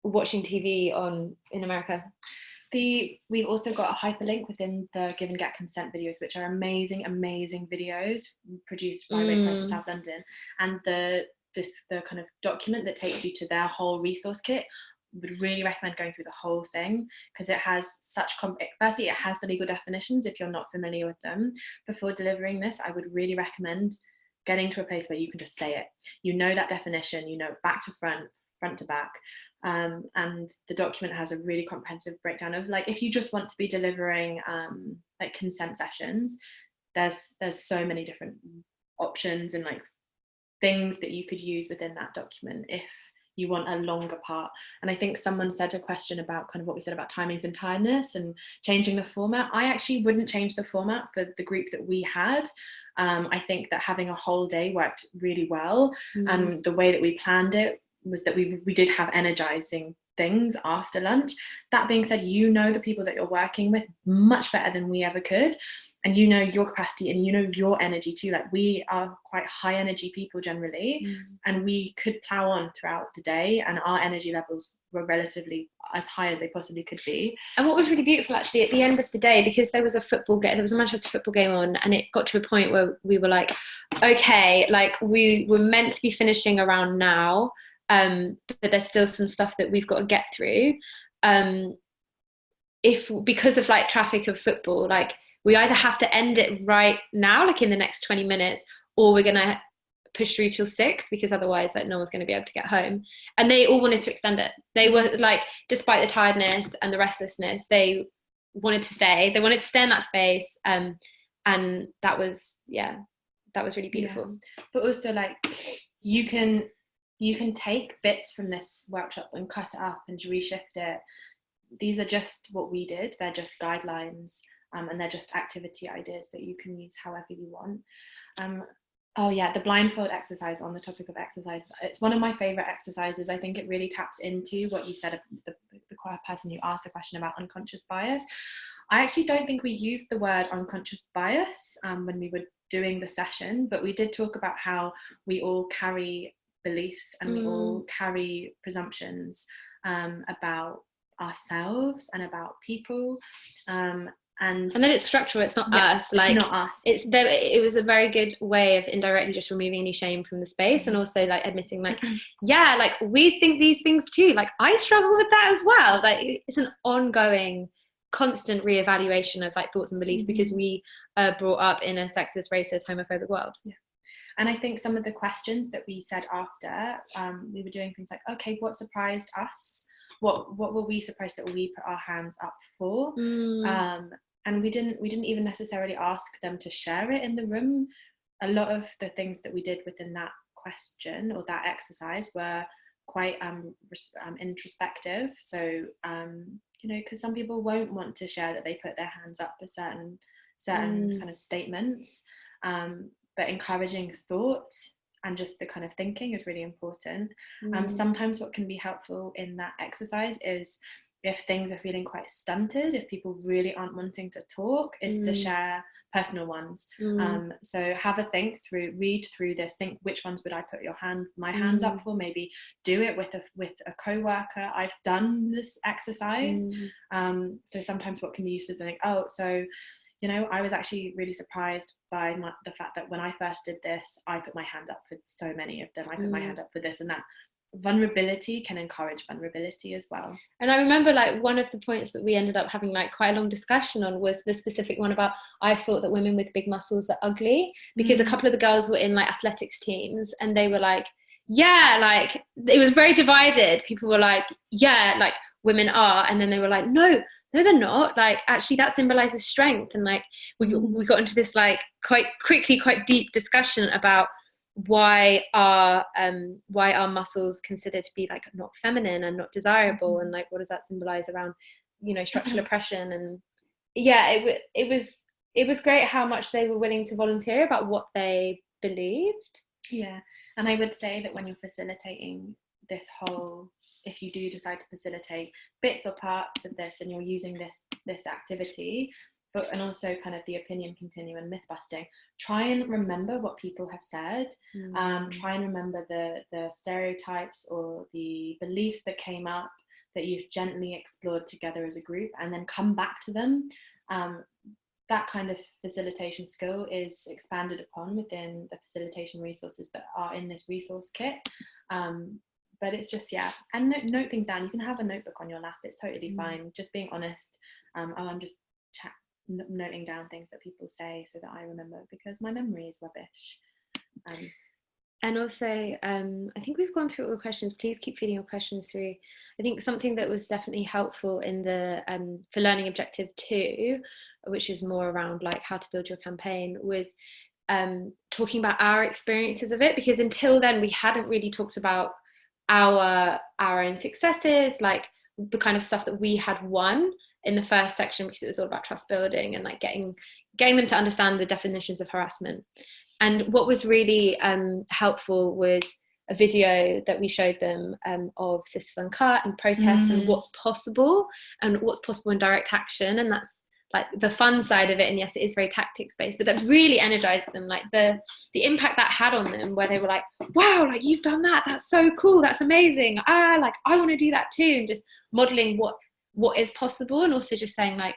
watching TV in America. We've also got a hyperlink within the Give and Get Consent videos, which are amazing videos produced by Rape Crisis South London, and the kind of document that takes you to their whole resource kit. Would really recommend going through the whole thing because it has such firstly it has the legal definitions if you're not familiar with them. Before delivering this, I would really recommend getting to a place where you can just say it. You know that definition, you know back to front to back, and the document has a really comprehensive breakdown of like if you just want to be delivering like consent sessions, there's so many different options and like things that you could use within that document if you want a longer part. And I think someone said a question about kind of what we said about timings and tiredness and changing the format. I actually wouldn't change the format for the group that we had. I think that having a whole day worked really well. The way that we planned it was that we did have energizing things after lunch. That being said, you know the people that you're working with much better than we ever could, and you know your capacity and you know your energy too. Like we are quite high energy people generally, and we could plow on throughout the day and our energy levels were relatively as high as they possibly could be. And what was really beautiful actually at the end of the day, because there was a Manchester football game on, and it got to a point where we were like, okay, like we were meant to be finishing around now, but there's still some stuff that we've got to get through, because of like traffic of football, like we either have to end it right now, like in the next 20 minutes, or we're gonna push through till 6 because otherwise like no one's going to be able to get home. And they all wanted to extend it. They were like, despite the tiredness and the restlessness, they wanted to stay in that space, and that was really beautiful. But also like you can take bits from this workshop and cut it up and reshift it. These are just what we did. They're just guidelines, and they're just activity ideas that you can use however you want. Oh yeah, the blindfold exercise, on the topic of exercise, it's one of my favorite exercises. I think it really taps into what you said, the person who asked the question about unconscious bias. I actually don't think we used the word unconscious bias when we were doing the session, but we did talk about how we all carry beliefs and we all carry presumptions about ourselves and about people, and then it's structural. It's not us. Like it's not us. It was a very good way of indirectly just removing any shame from the space, and also like admitting like, yeah, like we think these things too. Like I struggle with that as well. Like it's an ongoing, constant reevaluation of like thoughts and beliefs because we are brought up in a sexist, racist, homophobic world. Yeah. And I think some of the questions that we said after, we were doing things like, okay, what surprised us? What were we surprised that we put our hands up for? And we didn't even necessarily ask them to share it in the room. A lot of the things that we did within that question or that exercise were quite introspective. So, you know, because some people won't want to share that they put their hands up for certain kind of statements. But encouraging thought and just the kind of thinking is really important. Sometimes what can be helpful in that exercise is if things are feeling quite stunted, if people really aren't wanting to talk, is to share personal ones. So have a read through this, think which ones would I put my hands up for, maybe do it with a co-worker. I've done this exercise. So sometimes what can be useful is think, oh, so I was actually really surprised by the fact that when I first did this, I put my hand up for so many of them. I put my hand up for this and that. Vulnerability can encourage vulnerability as well. And I remember like one of the points that we ended up having like quite a long discussion on was the specific one about, I thought that women with big muscles are ugly, because a couple of the girls were in like athletics teams and they were like, yeah, like it was very divided. People were like, yeah, like women are, and then they were like, no, they're not, like actually that symbolizes strength. And like we got into this like quite quickly, quite deep discussion about why are muscles considered to be like not feminine and not desirable, and like what does that symbolize around structural oppression. And yeah, it was great how much they were willing to volunteer about what they believed. Yeah, and I would say that when you're facilitating this whole, if you do decide to facilitate bits or parts of this and you're using this activity, and also kind of the opinion continuum and myth busting, try and remember what people have said. Try and remember the stereotypes or the beliefs that came up that you've gently explored together as a group, and then come back to them. That kind of facilitation skill is expanded upon within the facilitation resources that are in this resource kit. But it's just, yeah, and note things down. You can have a notebook on your lap, it's totally fine. Just being honest. I'm just noting down things that people say so that I remember, because my memory is rubbish. And also, I think we've gone through all the questions. Please keep feeding your questions through. I think something that was definitely helpful in the for learning objective 2, which is more around like how to build your campaign, was talking about our experiences of it, because until then we hadn't really talked about our own successes, like the kind of stuff that we had won in the first section, because it was all about trust building and like getting them to understand the definitions of harassment. And what was really helpful was a video that we showed them of Sisters Uncut and protests and what's possible in direct action. And that's like the fun side of it. And yes, it is very tactics based, but that really energized them, like the impact that had on them, where they were like, wow, like you've done that, that's so cool, that's amazing, like I want to do that too. And just modeling what is possible, and also just saying like,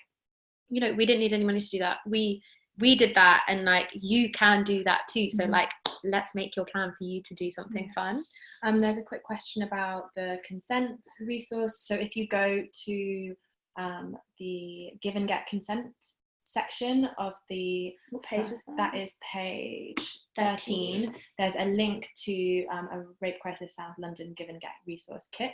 we didn't need any money to do that, we did that, and like you can do that too. So like, let's make your plan for you to do something fun. There's a quick question about the consent resource. So if you go to the give and get consent section of the, what page is that is page 13. There's a link to a Rape Crisis South London give and get resource kit,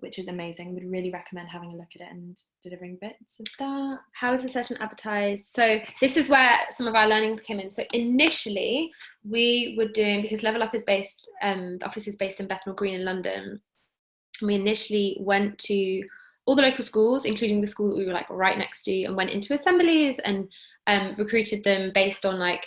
which is amazing. Would really recommend having a look at it and delivering bits of that. How is the session advertised? So this is where some of our learnings came in. So initially we were doing, because Level Up is based, the office is based in Bethnal Green in London, we initially went to all the local schools, including the school that we were like right next to, and went into assemblies and recruited them based on like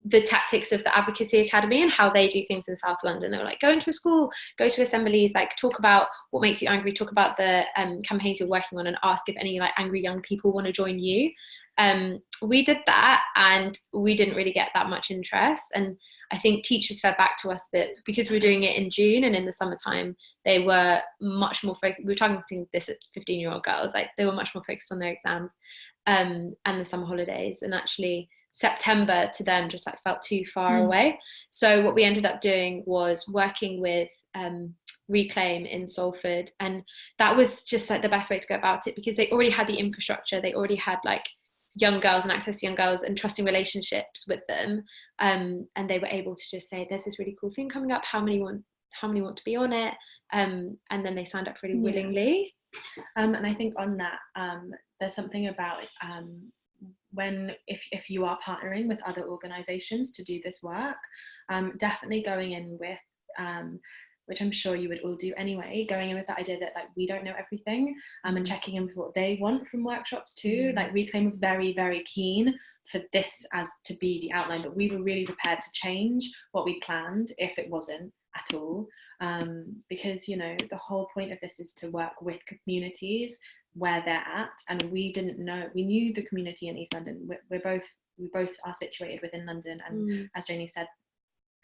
the tactics of the Advocacy Academy and how they do things in South London. They were like, go into a school, go to assemblies, like talk about what makes you angry, talk about the campaigns you're working on, and ask if any like angry young people want to join you. We did that, and we didn't really get that much interest. And I think teachers fed back to us that because we were doing it in June and in the summertime, they were much more focused. We were targeting this at 15-year-old girls, like they were much more focused on their exams and the summer holidays. And actually September to them just like felt too far away. So what we ended up doing was working with Reclaim in Salford, and that was just like the best way to go about it, because they already had the infrastructure, they already had like young girls and access to young girls and trusting relationships with them, and they were able to just say, there's this really cool thing coming up, how many want to be on it, and then they signed up really willingly. And I think on that there's something about if you are partnering with other organizations to do this work, definitely going in with which I'm sure you would all do anyway, going in with the idea that like we don't know everything, and checking in with what they want from workshops too. Like Reclaim were very, very keen for this as to be the outline, but we were really prepared to change what we planned if it wasn't at all. because, you know, the whole point of this is to work with communities where they're at, and we knew the community in East London. We both are situated within London, and as Janie said,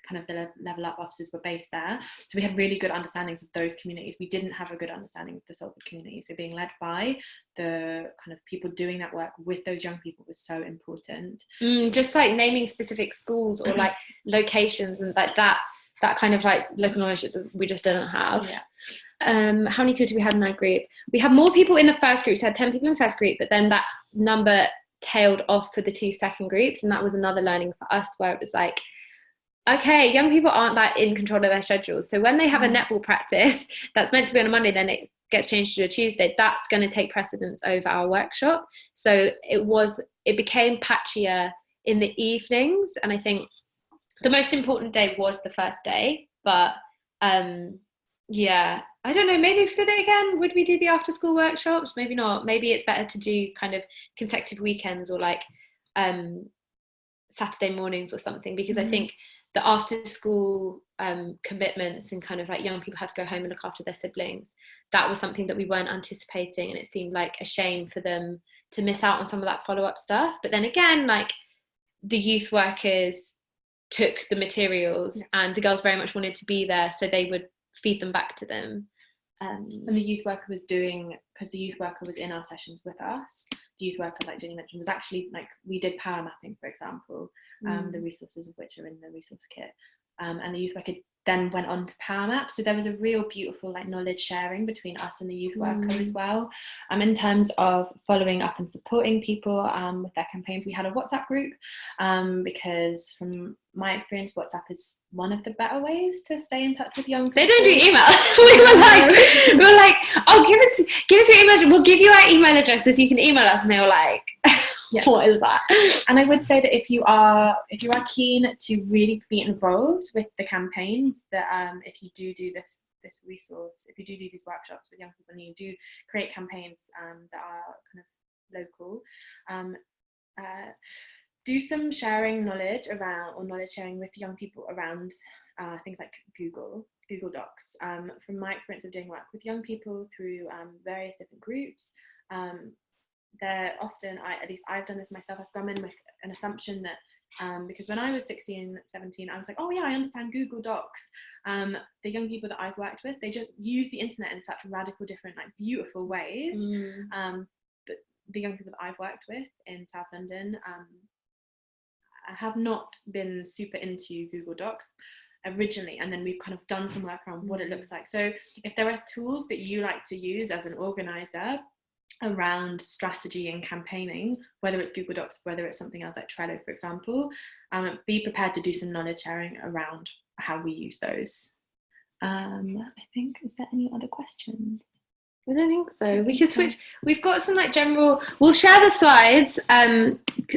kind of the Level Up offices were based there, so we had really good understandings of those communities. We didn't have a good understanding of the Salford community, so being led by the kind of people doing that work with those young people was so important. Just like naming specific schools or like locations and like that kind of like local knowledge that we just didn't have. How many people do we have in our group? We had more people in the first group, so we had 10 people in the first group, but then that number tailed off for the 2 second groups, and that was another learning for us, where it was like, okay, young people aren't that in control of their schedules, so when they have a netball practice that's meant to be on a Monday, then it gets changed to a Tuesday, that's going to take precedence over our workshop. So it became patchier in the evenings, and I think the most important day was the first day, but yeah, I don't know, maybe if we did it again, would we do the after school workshops? Maybe not. Maybe it's better to do kind of consecutive weekends or like Saturday mornings or something, because I think the after school commitments and kind of like young people had to go home and look after their siblings, that was something that we weren't anticipating, and it seemed like a shame for them to miss out on some of that follow-up stuff. But then again, like the youth workers took the materials and the girls very much wanted to be there, so they would feed them back to them. And the youth worker was doing, because the youth worker was in our sessions with us, the youth worker, like Jenny mentioned, was actually like, we did power mapping, for example, the resources of which are in the resource kit, and the youth worker then went on to power map, so there was a real beautiful like knowledge sharing between us and the youth worker as well. In terms of following up and supporting people with their campaigns, we had a WhatsApp group, because from my experience, WhatsApp is one of the better ways to stay in touch with young people. They don't do email. we were like, oh, give us your email address. We'll give you our email addresses, you can email us. And they were like, what is that? And I would say that if you are keen to really be involved with the campaigns, that if you do this resource, if you do these workshops with young people and you do create campaigns that are kind of local, do some sharing knowledge around, or knowledge sharing with young people around things like Google Docs. From my experience of doing work with young people through various different groups, they're often, at least I've done this myself, I've gone in with an assumption that because when I was 16, 17, I was like, oh yeah, I understand Google Docs. The young people that I've worked with, they just use the internet in such radical, different, like beautiful ways. But the young people that I've worked with in South London have not been super into Google Docs originally, and then we've kind of done some work around what it looks like. So if there are tools that you like to use as an organizer around strategy and campaigning, whether it's Google Docs, whether it's something else like Trello, for example, be prepared to do some knowledge sharing around how we use those. I think, is there any other questions? I don't think so. We can switch. We've got some like general, we'll share the slides,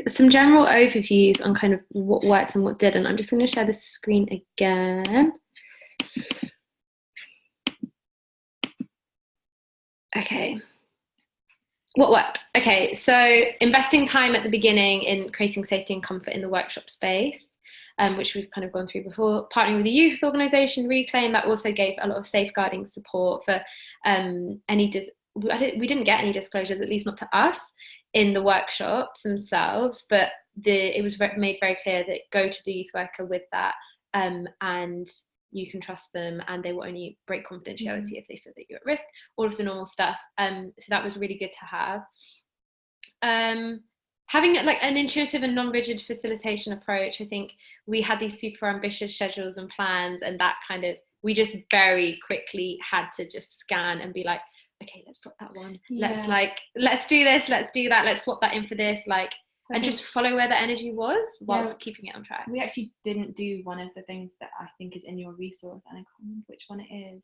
some general overviews on kind of what worked and what didn't. I'm just going to share the screen again. Okay. What worked? Okay, so investing time at the beginning in creating safety and comfort in the workshop space, which we've kind of gone through before. Partnering with a youth organisation, Reclaim, that also gave a lot of safeguarding support for we didn't get any disclosures, at least not to us, in the workshops themselves, but it was made very clear that go to the youth worker with that, and you can trust them, and they will only break confidentiality if they feel that you're at risk, all of the normal stuff. So that was really good to have. Having like an intuitive and non-rigid facilitation approach, I think we had these super ambitious schedules and plans, and that kind of, we just very quickly had to just scan and be like, okay, let's drop that one. Yeah. Let's do this, let's do that, let's swap that in for this, and just follow where the energy was whilst keeping it on track. We actually didn't do one of the things that I think is in your resource, and I can't remember which one it is.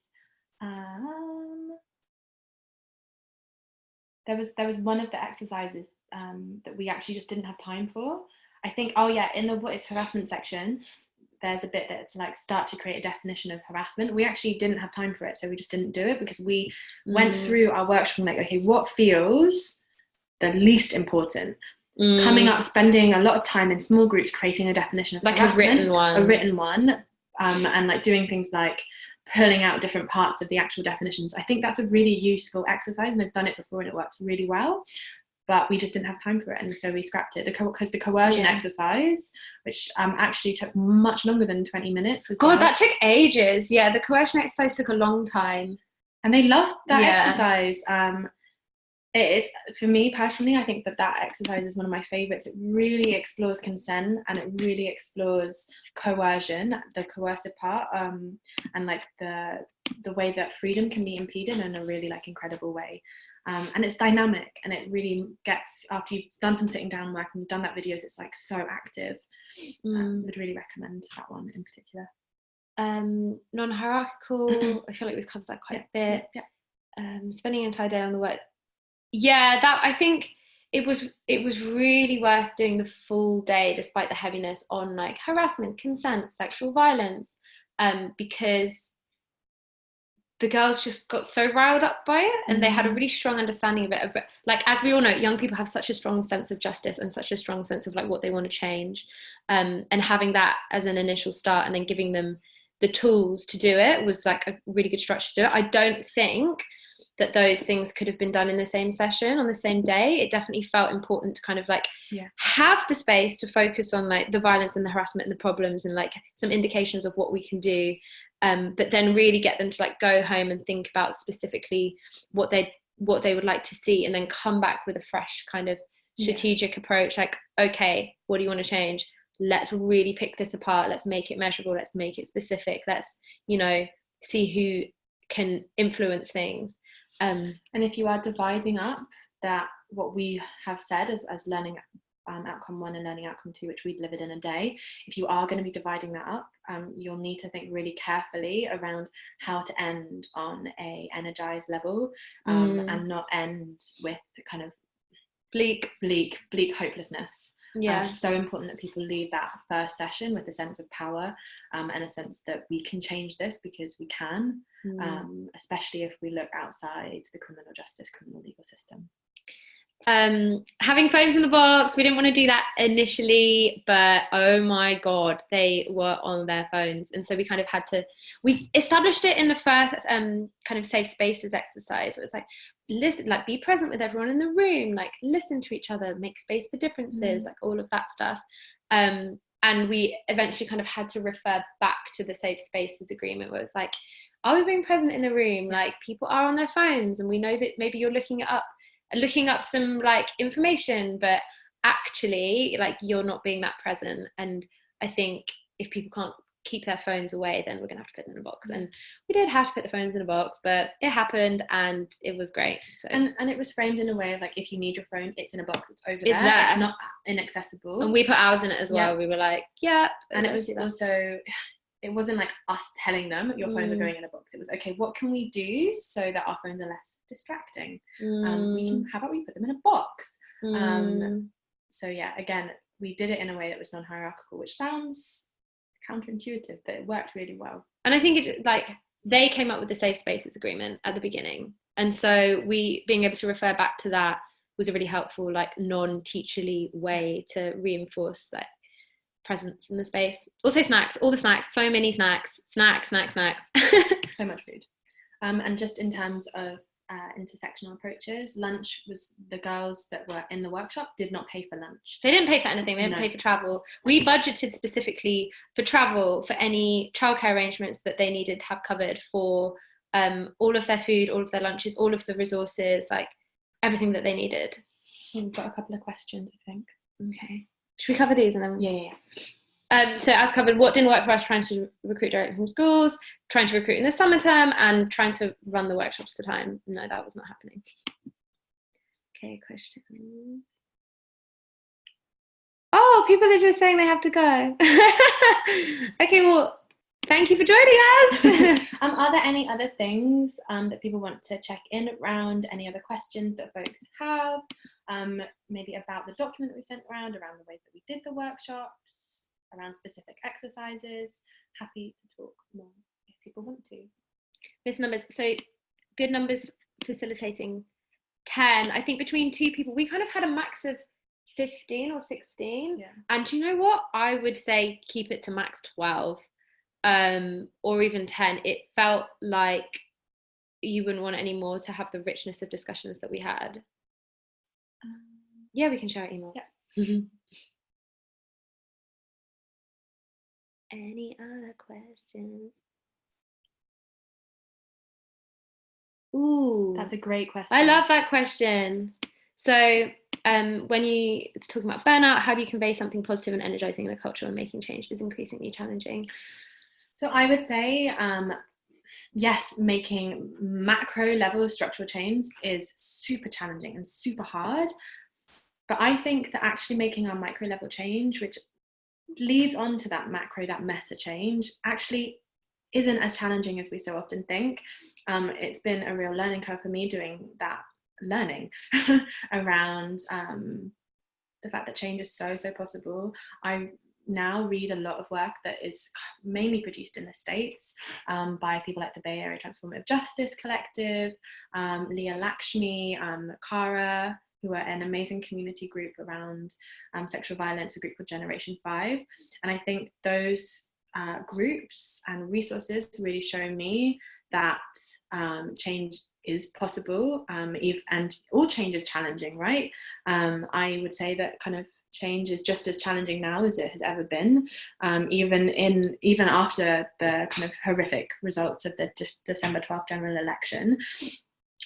There was one of the exercises that we actually just didn't have time for. I think, in the what is harassment section, there's a bit that's like start to create a definition of harassment. We actually didn't have time for it, so we just didn't do it, because we went through our workshop and like, okay, what feels the least important? Coming up, spending a lot of time in small groups creating a definition of like harassment, a written one, and like doing things like pulling out different parts of the actual definitions. I think that's a really useful exercise, and I've done it before and it works really well, but we just didn't have time for it, and so we scrapped it. Because the coercion exercise, which actually took much longer than 20 minutes as well. That took ages. Yeah, the coercion exercise took a long time. And they loved that exercise. It's, for me personally, I think that exercise is one of my favorites. It really explores consent, and it really explores coercion, the coercive part, and like the way that freedom can be impeded in a really like incredible way. And it's dynamic, and it really gets, after you've done some sitting down work and you've done that videos, it's like so active. Would really recommend that one in particular. Non-hierarchical, I feel like we've covered that quite a bit. Spending an entire day on the work. That, I think it was really worth doing the full day despite the heaviness on like harassment, consent, sexual violence, because the girls just got so riled up by it, and they had a really strong understanding of it. Like, as we all know, young people have such a strong sense of justice and such a strong sense of like what they want to change, and having that as an initial start and then giving them the tools to do it was like a really good structure to do it. I don't think that those things could have been done in the same session on the same day. It definitely felt important to kind of like have the space to focus on like the violence and the harassment and the problems and like some indications of what we can do, but then really get them to like go home and think about specifically what they would like to see, and then come back with a fresh kind of strategic approach. Like, okay, what do you want to change? Let's really pick this apart. Let's make it measurable. Let's make it specific. Let's, see who can influence things. And if you are dividing up that, what we have said as learning outcome 1 and learning outcome 2, which we delivered in a day, if you are going to be dividing that up, you'll need to think really carefully around how to end on a energized level, and not end with kind of bleak hopelessness. So important that people leave that first session with a sense of power, and a sense that we can change this because we can, especially if we look outside the criminal legal system. Having phones in the box, we didn't want to do that initially, but oh my god, they were on their phones, and so we established it in the first kind of safe spaces exercise, where it's like, listen, like be present with everyone in the room, like listen to each other, make space for differences, like all of that stuff, and we eventually kind of had to refer back to the safe spaces agreement, where it's like, are we being present in the room? Like, people are on their phones, and we know that maybe you're looking up some like information, but actually like you're not being that present. And I think if people can't keep their phones away, then we're gonna have to put them in a box. And we did have to put the phones in a box, but it happened and it was great. So and it was framed in a way of like, if you need your phone, it's in a box, it's over there, it's not inaccessible. And we put ours in it as well. We were like, and it was also, it wasn't like us telling them your phones are going in a box. It was, okay, what can we do so that our phones are less distracting? How about we put them in a box? So yeah, again, we did it in a way that was non-hierarchical, which sounds counterintuitive, but it worked really well. And I think it, like, they came up with the safe spaces agreement at the beginning, and so we being able to refer back to that was a really helpful, like, non-teacherly way to reinforce that presence in the space. Also snacks, all the snacks, so many snacks. So much food. And just in terms of intersectional approaches, lunch was, the girls that were in the workshop did not pay for lunch. They didn't pay for anything. They didn't pay for travel. We budgeted specifically for travel, for any childcare arrangements that they needed to have covered, for all of their food, all of their lunches, all of the resources, like everything that they needed. We've got a couple of questions, I think. Okay. Should we cover these and then? Yeah. So as covered, what didn't work for us, trying to recruit directly from schools, trying to recruit in the summer term, and trying to run the workshops to time. No, that was not happening. Okay, questions. Oh, people are just saying they have to go. Okay, well, thank you for joining us. Are there any other things that people want to check in around? Any other questions that folks have? Maybe about the document that we sent around the ways that we did the workshops, around specific exercises. Happy to talk more if people want to. Miss numbers. So good numbers facilitating 10. I think between two people, we kind of had a max of 15 or 16. Yeah. And do you know what? I would say keep it to max 12. or even 10, it felt like you wouldn't want any more to have the richness of discussions that we had. Yeah, we can share our email. Yeah. Any other questions? Ooh, that's a great question. I love that question. So when it's talking about burnout, how do you convey something positive and energizing in a culture where making change is increasingly challenging? So I would say, yes, making macro level structural change is super challenging and super hard. But I think that actually making our micro level change, which leads on to that macro, that meta change, actually isn't as challenging as we so often think. It's been a real learning curve for me doing that learning around the fact that change is so possible. I now read a lot of work that is mainly produced in the States by people like the Bay Area Transformative Justice Collective, Leah Lakshmi, Kara, who are an amazing community group around sexual violence, a group called Generation 5. And I think those groups and resources really show me that change is possible, and all change is challenging, right? I would say that kind of change is just as challenging now as it has ever been, even after the kind of horrific results of the December 12th general election.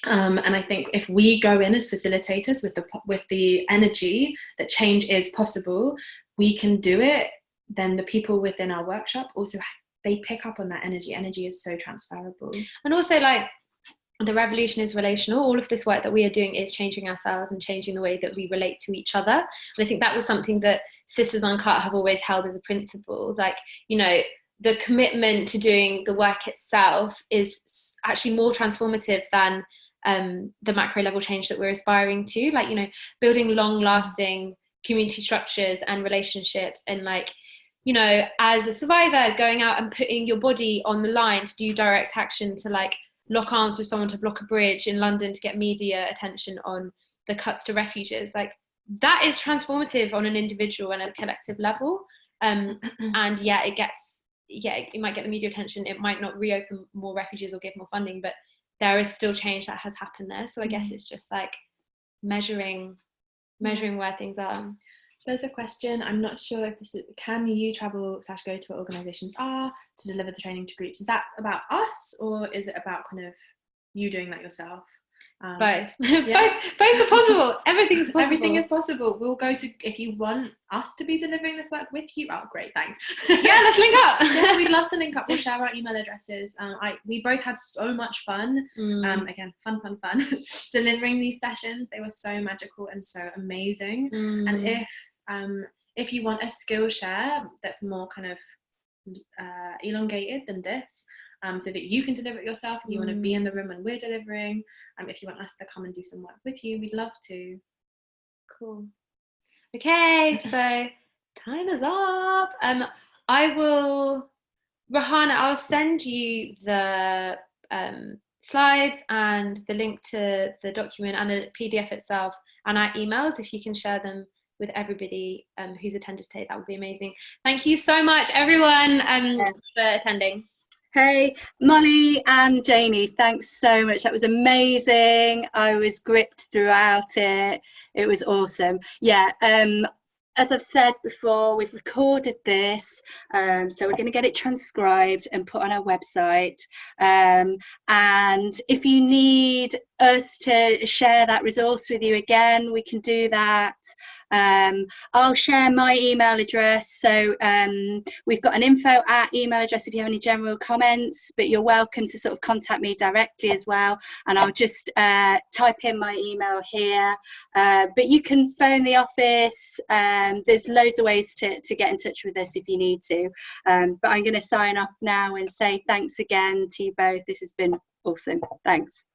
And I think if we go in as facilitators with the energy that change is possible, we can do it. Then the people within our workshop also, they pick up on that energy. Energy is so transferable. And also, like, the revolution is relational. All of this work that we are doing is changing ourselves and changing the way that we relate to each other. And I think that was something that Sisters Uncut have always held as a principle. Like, you know, the commitment to doing the work itself is actually more transformative than the macro level change that we're aspiring to. Like, you know, building long lasting community structures and relationships, and, like, you know, as a survivor, going out and putting your body on the line to do direct action, to, like, lock arms with someone to block a bridge in London to get media attention on the cuts to refuges. Like, that is transformative on an individual and a collective level. And yeah, it might get the media attention. It might not reopen more refuges or give more funding, but there is still change that has happened there. So I guess it's just like measuring where things are. There's a question, I'm not sure if this is, can you travel / go to where organisations are to deliver the training to groups? Is that about us, or is it about kind of you doing that yourself? Both. Yeah. both are possible. Everything's possible. Everything is possible. We'll go to, if you want us to be delivering this work with you, oh great, thanks. Yeah, let's link up. Yeah, we'd love to link up. We'll share our email addresses. We both had so much fun. Again, fun delivering these sessions. They were so magical and so amazing. And if you want a skill share that's more kind of elongated than this, so that you can deliver it yourself, and you want to be in the room when we're delivering, if you want us to come and do some work with you, we'd love to. Cool. Okay, so time is up. I'll send you the slides and the link to the document and the PDF itself and our emails. If you can share them with everybody who's attended today, that would be amazing. Thank you so much, everyone, for attending. Hey, Molly and Janie, thanks so much. That was amazing. I was gripped throughout it. It was awesome. Yeah, as I've said before, we've recorded this, so we're going to get it transcribed and put on our website. And if you need us to share that resource with you again, we can do that. I'll share my email address. So we've got an info@ email address if you have any general comments, but you're welcome to sort of contact me directly as well. And I'll just type in my email here. But you can phone the office. There's loads of ways to get in touch with us if you need to. But I'm going to sign off now and say thanks again to you both. This has been awesome. Thanks.